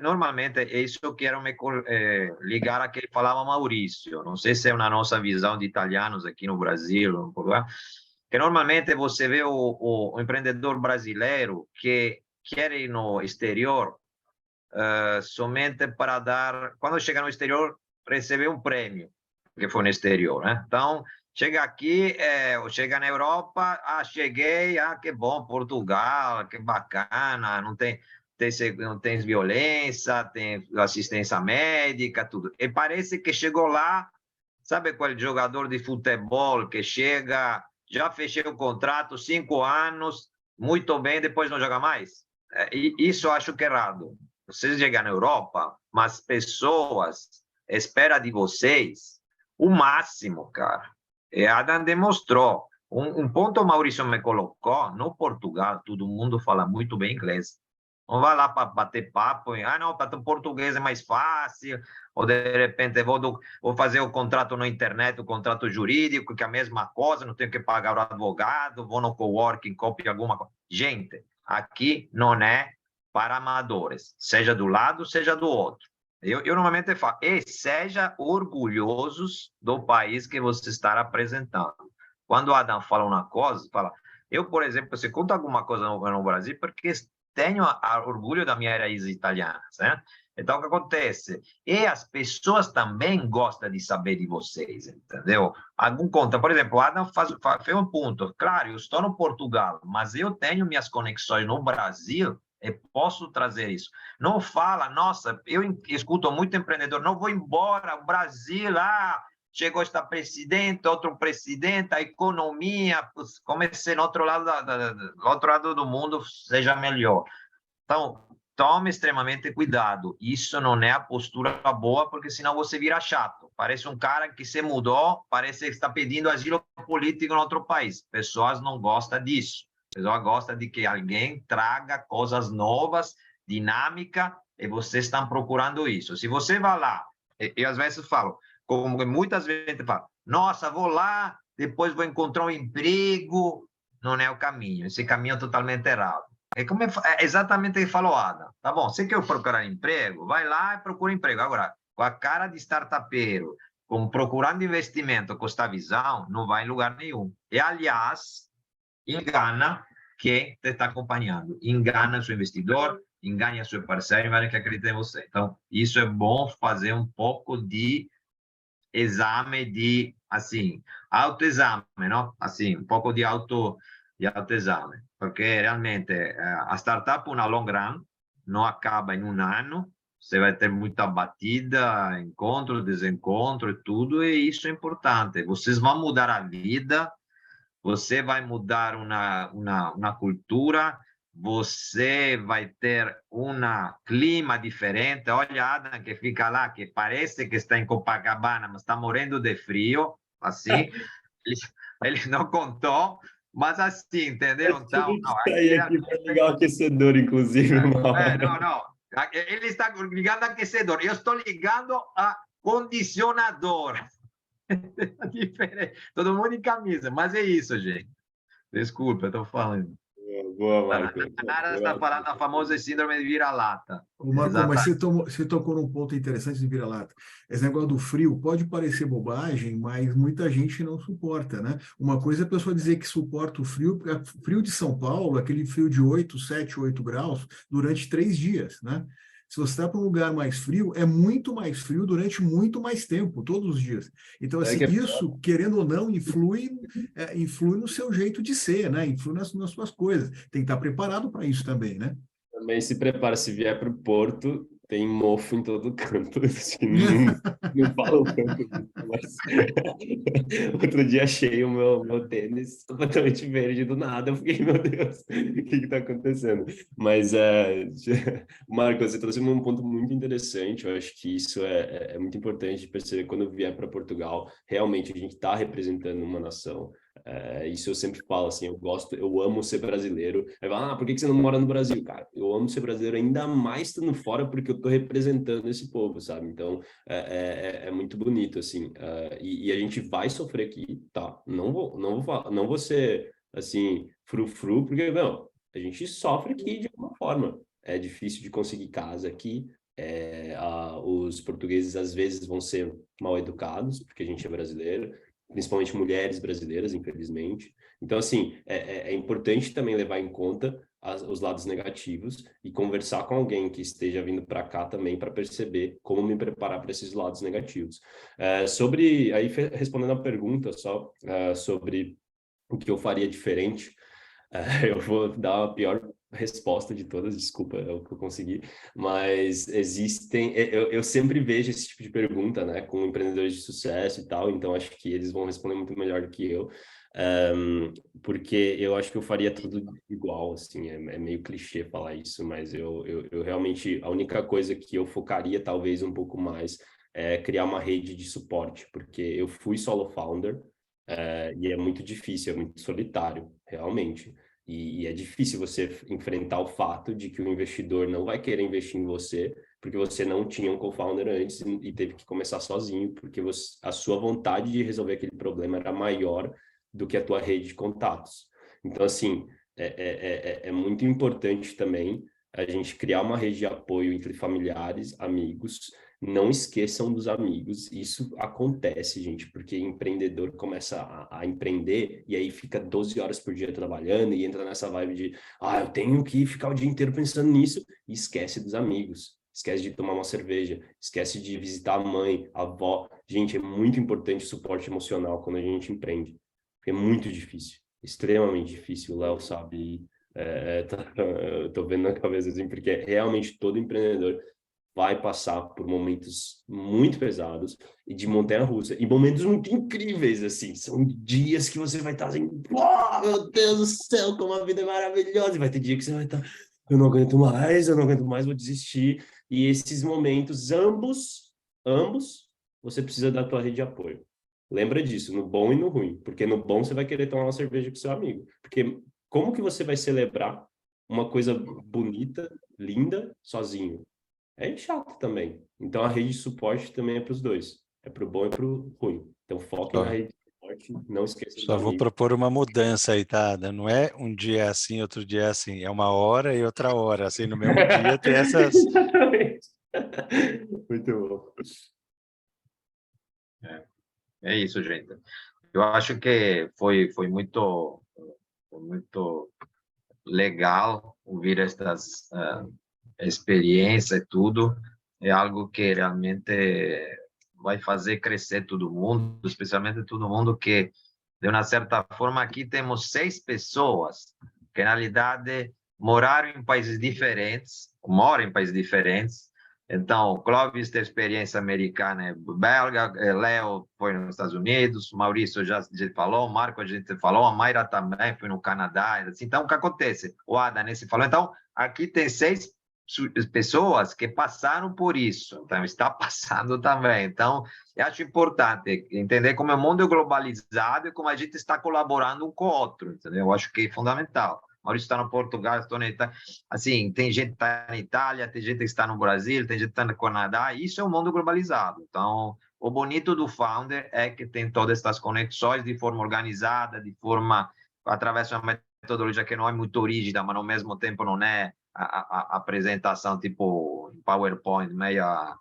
[SPEAKER 1] normalmente, é isso que eu quero me ligar a que ele falava Maurício. Não sei se é na nossa visão de italianos aqui no Brasil, no Portugal, que normalmente você vê o empreendedor brasileiro que quer ir no exterior somente para dar, quando chega no exterior, receber um prêmio, que foi no exterior, né? Então, chega aqui, chega na Europa, cheguei, que bom, Portugal, que bacana, não tem violência, tem assistência médica, tudo. E parece que chegou lá, sabe aquele jogador de futebol que chega, já fechei o contrato, 5 anos, muito bem, depois não joga mais? Isso eu acho que é errado. Vocês chegam na Europa, mas pessoas esperam de vocês o máximo, cara. E Adam demonstrou. Um ponto o Maurício me colocou, no Portugal, todo mundo fala muito bem inglês. Não vai lá para bater papo, não, para o português é mais fácil, ou de repente vou fazer o contrato na internet, o contrato jurídico, que é a mesma coisa, não tenho que pagar o advogado, vou no coworking, copio alguma coisa. Gente, aqui não é para amadores, seja do lado, seja do outro. Eu normalmente falo, e seja orgulhosos do país que você está apresentando. Quando o Adam fala uma coisa, fala, eu, por exemplo, você conta alguma coisa no Brasil, porque tenho orgulho da minha raiz italiana, certo? Então, o que acontece? E as pessoas também gostam de saber de vocês, entendeu? Algum conta, por exemplo, o Adam fez um ponto. Claro, eu estou no Portugal, mas eu tenho minhas conexões no Brasil e posso trazer isso. Não fala, nossa, eu escuto muito empreendedor, não vou embora, o Brasil, chegou esta presidente, outro presidente, a economia, comecei no outro lado do mundo, seja melhor. Então, tome extremamente cuidado. Isso não é a postura boa, porque senão você vira chato. Parece um cara que se mudou, parece que está pedindo asilo político em outro país. Pessoas não gostam disso. Pessoas gostam de que alguém traga coisas novas, dinâmica, e vocês estão procurando isso. Se você vai lá, eu às vezes falo, como muitas vezes fala, nossa, vou lá, depois vou encontrar um emprego, não é o caminho, esse caminho é totalmente errado. É exatamente o que falou Adam, tá bom, você quer procurar emprego, vai lá e procura emprego. Agora, com a cara de startupeiro, procurando investimento com esta visão, não vai em lugar nenhum. E, aliás, engana quem te está acompanhando, engana seu investidor, engana seu parceiro, engana quem acredita em você. Então, isso é bom fazer um pouco de exame de, assim, autoexame, não? Assim, um pouco de autoexame, porque realmente a startup na long run não acaba em um ano, você vai ter muita batida, encontro, desencontro e tudo, e isso é importante. Vocês vão mudar a vida, você vai mudar uma cultura, você vai ter um clima diferente. Olha, Adam, que fica lá, que parece que está em Copacabana, mas está morrendo de frio, assim. Ele não contou, mas assim, entendeu? Então,
[SPEAKER 5] sair aqui para ligar o aquecedor, inclusive.
[SPEAKER 1] Não. Ele está ligando aquecedor. Eu estou ligando a condicionador. Todo mundo em camisa, mas é isso, gente. Desculpa, eu estou falando.
[SPEAKER 5] Boa, Marco.
[SPEAKER 1] A Nara está falando da famosa síndrome de vira-lata.
[SPEAKER 2] Marco, mas você tocou num ponto interessante de vira-lata. Esse negócio do frio pode parecer bobagem, mas muita gente não suporta, né? Uma coisa é a pessoa dizer que suporta o frio, porque o frio de São Paulo, aquele frio de 7, 8 graus, durante 3 dias, né? Se você está para um lugar mais frio, é muito mais frio durante muito mais tempo, todos os dias. Então, assim, isso, querendo ou não, influi no seu jeito de ser, né? Influi nas suas coisas. Tem que estar preparado para isso também, né?
[SPEAKER 5] Também se prepara, se vier para o Porto, tem mofo em todo canto, assim, não falo tanto disso, mas outro dia achei o meu tênis completamente verde do nada, eu fiquei, meu Deus, o que está acontecendo? Mas, Marco, você trouxe um ponto muito interessante, eu acho que isso é muito importante de perceber quando eu vier para Portugal, realmente a gente está representando uma nação. Isso eu sempre falo, assim, eu amo ser brasileiro. Aí fala, por que você não mora no Brasil? Cara, eu amo ser brasileiro ainda mais estando fora porque eu tô representando esse povo, sabe? Então, é muito bonito, assim. E a gente vai sofrer aqui, tá? Não vou ser, assim, frufru, porque, não, a gente sofre aqui de alguma forma. É difícil de conseguir casa aqui. Os portugueses, às vezes, vão ser mal educados, porque a gente é brasileiro, principalmente mulheres brasileiras, infelizmente. Então, assim, é importante também levar em conta os lados negativos e conversar com alguém que esteja vindo para cá também para perceber como me preparar para esses lados negativos. Aí respondendo a pergunta só, sobre o que eu faria diferente, eu vou dar a pior resposta de todas, desculpa, é o que eu consegui, mas eu sempre vejo esse tipo de pergunta, né, com empreendedores de sucesso e tal, então acho que eles vão responder muito melhor do que eu, porque eu acho que eu faria tudo igual, assim, é meio clichê falar isso, mas eu realmente, a única coisa que eu focaria talvez um pouco mais é criar uma rede de suporte, porque eu fui solo founder, e é muito difícil, é muito solitário, realmente. E é difícil você enfrentar o fato de que o investidor não vai querer investir em você, porque você não tinha um co-founder antes e teve que começar sozinho, porque a sua vontade de resolver aquele problema era maior do que a tua rede de contatos. Então, assim, é muito importante também a gente criar uma rede de apoio entre familiares, amigos. Não esqueçam dos amigos, isso acontece, gente, porque empreendedor começa a empreender e aí fica 12 horas por dia trabalhando e entra nessa vibe de, eu tenho que ficar o dia inteiro pensando nisso, e esquece dos amigos, esquece de tomar uma cerveja, esquece de visitar a mãe, a avó. Gente, é muito importante o suporte emocional quando a gente empreende, porque é muito difícil, extremamente difícil, o Léo sabe, eu tô vendo na cabeça assim, porque realmente todo empreendedor vai passar por momentos muito pesados e de montanha-russa, e momentos muito incríveis, assim, são dias que você vai estar assim, meu Deus do céu, como a vida é maravilhosa, e vai ter dia que você vai estar, eu não aguento mais, vou desistir, e esses momentos, ambos, você precisa da tua rede de apoio. Lembra disso, no bom e no ruim, porque no bom você vai querer tomar uma cerveja com seu amigo, porque como que você vai celebrar uma coisa bonita, linda, sozinho? É chato também. Então, a rede de suporte também é para os dois. É para o bom e para o ruim. Então, foquem na rede de suporte, não esqueçam dos
[SPEAKER 3] Só vou
[SPEAKER 5] amigos.
[SPEAKER 3] propor uma mudança aí, tá? Não é um dia assim, outro dia assim. É uma hora e outra hora. Assim, no mesmo dia tem essas...
[SPEAKER 5] Exatamente. Muito bom.
[SPEAKER 1] É isso, gente. Eu acho que foi muito legal ouvir estas experiências e tudo. É algo que realmente vai fazer crescer todo mundo, especialmente todo mundo que, de uma certa forma, aqui temos 6 pessoas que, na realidade, moram em países diferentes, Então, Clóvis tem experiência americana e belga, Léo foi nos Estados Unidos, Maurício já falou, Marco a gente falou, a Mayra também foi no Canadá. Então, o que acontece? O Adam se falou. Então, aqui tem 6 pessoas que passaram por isso, então está passando também. Então, eu acho importante entender como o mundo é globalizado e como a gente está colaborando um com o outro, entendeu? Eu acho que é fundamental. Maurício está no Portugal, estou na Itália. Assim, tem gente que está na Itália, tem gente que está no Brasil, tem gente que está no Canadá. Isso é um mundo globalizado. Então, o bonito do Founder é que tem todas essas conexões de forma organizada, de forma através de uma metodologia que não é muito rígida, mas ao mesmo tempo não é a apresentação tipo PowerPoint, meia,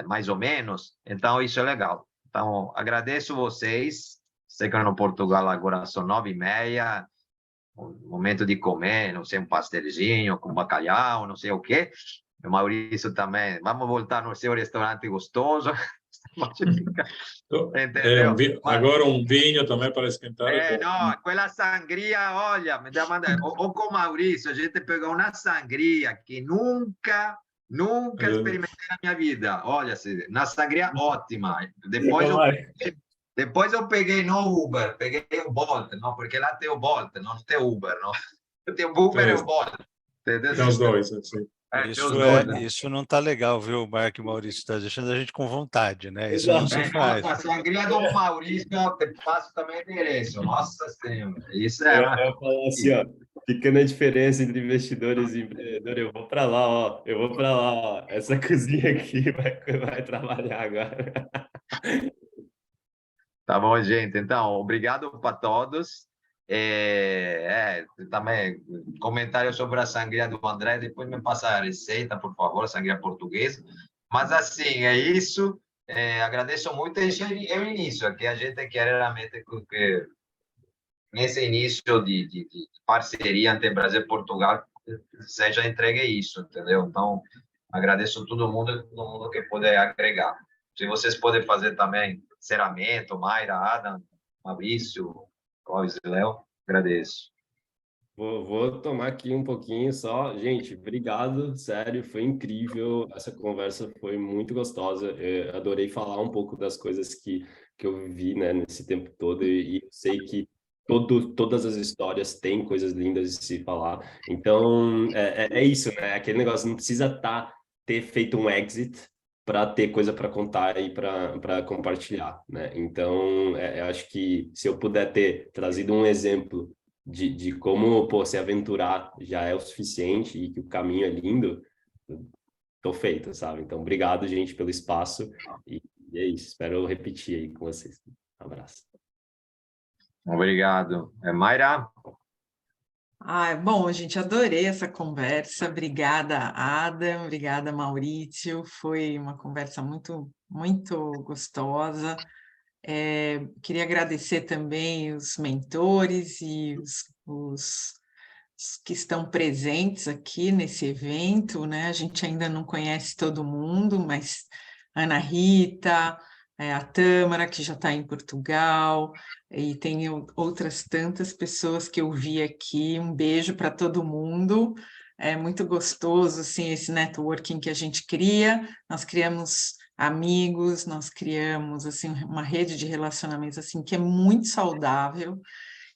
[SPEAKER 1] mais ou menos. Então, isso é legal. Então, agradeço vocês. Sei que no Portugal agora são 9h30, momento de comer, não sei, um pastelzinho com bacalhau, não sei o quê. O Maurício também. Vamos voltar no seu restaurante gostoso. Entendeu?
[SPEAKER 6] Agora um vinho também para esquentar.
[SPEAKER 1] Não, aquela sangria, olha, me dá ou com o Maurício, a gente pegou uma sangria que nunca Nunca experimentei na minha vida. Olha, na sangria, ótima. Depois eu peguei no Uber, peguei o Bolt, não, porque lá tem o Bolt, não tem Uber, não. Tem o Uber e o Bolt. Entendeu?
[SPEAKER 6] Tem os dois, assim.
[SPEAKER 1] Tem os dois, né?
[SPEAKER 3] Isso não tá legal, viu, Marco e Maurício? Está deixando a gente com vontade, né? Isso
[SPEAKER 5] Exato.
[SPEAKER 3] não se faz.
[SPEAKER 1] A sangria do Maurício, eu te passo também endereço. Nossa Senhora, isso
[SPEAKER 5] Eu falo assim, ó, pequena diferença entre investidores e empreendedores. Eu vou para lá, ó. Eu vou para lá, ó. Essa cozinha aqui vai trabalhar agora.
[SPEAKER 1] Tá bom, gente. Então, obrigado para todos. Também comentário sobre a sangria do André, depois me passa a receita, por favor, sangria portuguesa. Mas assim, é isso. Agradeço muito. Isso é o início, aqui a gente quer realmente que nesse início de parceria entre Brasil e Portugal seja entregue isso, entendeu? Então, agradeço todo mundo que puder agregar. Se vocês podem fazer também encerramento, Mayra, Adam, Maurício, Clóvis e Léo, agradeço.
[SPEAKER 5] Vou tomar aqui um pouquinho só. Gente, obrigado, sério, foi incrível. Essa conversa foi muito gostosa. Eu adorei falar um pouco das coisas que eu vivi, né, nesse tempo todo, e eu sei que todas as histórias têm coisas lindas de se falar. Então, é isso, né? Aquele negócio, não precisa ter feito um exit para ter coisa para contar e para compartilhar, né? Então, eu acho que se eu puder ter trazido um exemplo de como, pô, se aventurar já é o suficiente e que o caminho é lindo, tô feito, sabe? Então, obrigado, gente, pelo espaço e é isso. Espero repetir aí com vocês. Um abraço.
[SPEAKER 1] Obrigado. Mayra?
[SPEAKER 4] Bom, gente, adorei essa conversa. Obrigada, Adam. Obrigada, Maurício. Foi uma conversa muito, muito gostosa. Queria agradecer também os mentores e os que estão presentes aqui nesse evento, né? A gente ainda não conhece todo mundo, mas Ana Rita, a Tâmara, que já está em Portugal, e tem outras tantas pessoas que eu vi aqui. Um beijo para todo mundo. É muito gostoso, assim, esse networking que a gente cria. Nós criamos amigos, nós criamos, assim, uma rede de relacionamentos, assim, que é muito saudável.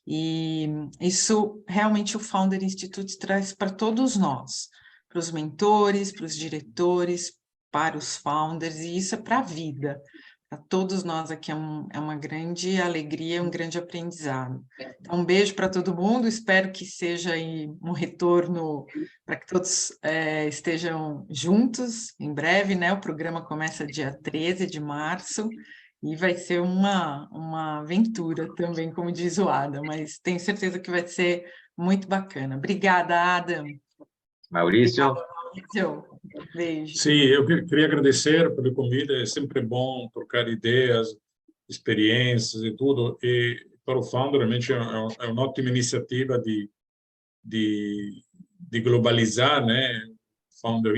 [SPEAKER 4] E isso realmente o Founder Institute traz para todos nós, para os mentores, para os diretores, para os founders, e isso é para a vida. Para todos nós aqui é uma grande alegria, um grande aprendizado. Então, um beijo para todo mundo, espero que seja aí um retorno para que todos estejam juntos em breve, né? O programa começa dia 13 de março, e vai ser uma aventura também, como diz o Adam, mas tenho certeza que vai ser muito bacana. Obrigada, Adam.
[SPEAKER 1] Maurício?
[SPEAKER 4] Beijo.
[SPEAKER 6] Sim, eu queria agradecer pelo convite. É sempre bom trocar ideias, experiências e tudo. E para o Founder, realmente é uma ótima iniciativa de globalizar, né? Founder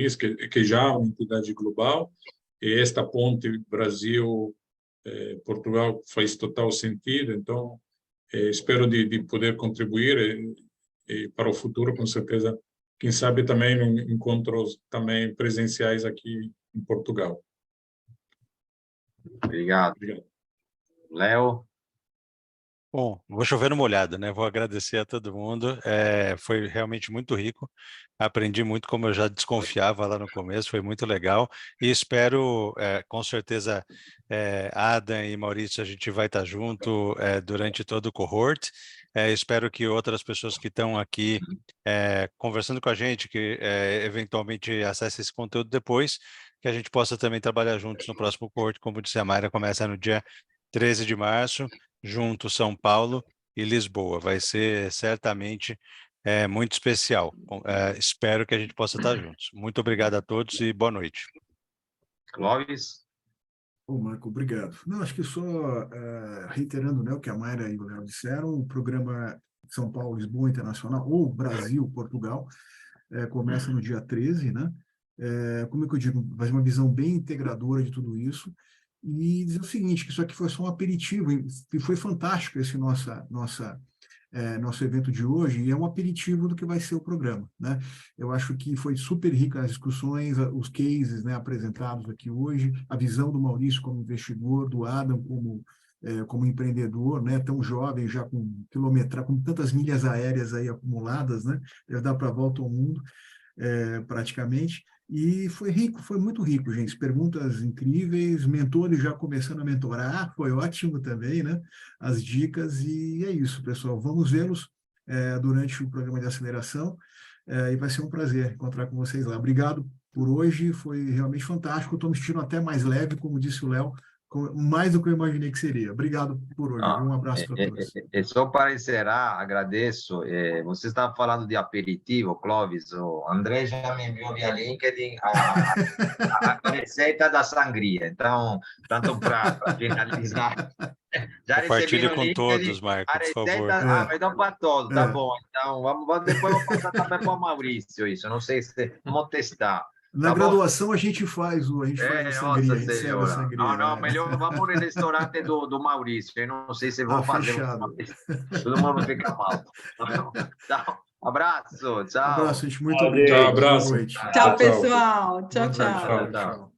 [SPEAKER 6] que já é uma entidade global. E esta ponte Brasil Portugal faz total sentido, então espero de poder contribuir para o futuro, com certeza, quem sabe também em encontros também presenciais aqui em Portugal.
[SPEAKER 1] Obrigado. Léo?
[SPEAKER 3] Bom, vou chover no molhado, né? Vou agradecer a todo mundo. Foi realmente muito rico. Aprendi muito, como eu já desconfiava lá no começo. Foi muito legal. E espero, com certeza, Adam e Maurício, a gente vai estar junto durante todo o cohort. Espero que outras pessoas que estão aqui conversando com a gente, que eventualmente acessem esse conteúdo depois, que a gente possa também trabalhar juntos no próximo cohort. Como disse a Mayra, começa no dia 13 de março. Junto São Paulo e Lisboa. Vai ser certamente muito especial. Espero que a gente possa estar juntos. Muito obrigado a todos e boa noite.
[SPEAKER 1] Clóvis?
[SPEAKER 2] Marco, obrigado. Não, acho que só reiterando, né, o que a Mayra e o Léo disseram, o programa São Paulo, Lisboa Internacional, ou Brasil, Portugal, começa no dia 13, né? Como é que eu digo? Vai ser uma visão bem integradora de tudo isso. E dizer o seguinte, que isso aqui foi só um aperitivo, e foi fantástico esse nossa nosso evento de hoje, e é um aperitivo do que vai ser o programa, né? Eu acho que foi super rica as discussões, os cases, né, apresentados aqui hoje, a visão do Maurício como investidor, do Adam como empreendedor, né, tão jovem, já com tantas milhas aéreas aí acumuladas, né? Deve dar para a volta ao mundo, praticamente. E foi rico, foi muito rico, gente. Perguntas incríveis, mentores já começando a mentorar, foi ótimo também, né? As dicas, e é isso, pessoal. Vamos vê-los durante o programa de aceleração, e vai ser um prazer encontrar com vocês lá. Obrigado por hoje, foi realmente fantástico. Estou me sentindo até mais leve, como disse o Léo, mais do que eu imaginei que seria. Obrigado por hoje. Um abraço para todos.
[SPEAKER 1] Só para encerrar, agradeço. Você estava falando de aperitivo, Clóvis. O André já me enviou via LinkedIn a receita da sangria. Então, tanto para finalizar, já
[SPEAKER 3] Compartilhe
[SPEAKER 1] recebi
[SPEAKER 3] com todos, Marco,
[SPEAKER 1] a
[SPEAKER 3] por
[SPEAKER 1] receita.
[SPEAKER 3] favor.
[SPEAKER 1] Vai dar para todos, tá bom. Então, depois eu vou passar também para o Maurício isso. Não sei se vamos testar.
[SPEAKER 2] Na graduação a gente faz a sangria, a gente serve a sangria.
[SPEAKER 1] Não, melhor vamos no restaurante do Maurício. Eu não sei se vou fazer.
[SPEAKER 2] Fechado.
[SPEAKER 1] Todo mundo fica mal. Então, abraço, tchau.
[SPEAKER 2] Abraço, gente. Muito obrigado.
[SPEAKER 6] Tchau, abraço.
[SPEAKER 2] Boa noite.
[SPEAKER 4] Tchau, pessoal. Tchau,
[SPEAKER 2] Boa noite.
[SPEAKER 4] tchau.
[SPEAKER 1] Tchau.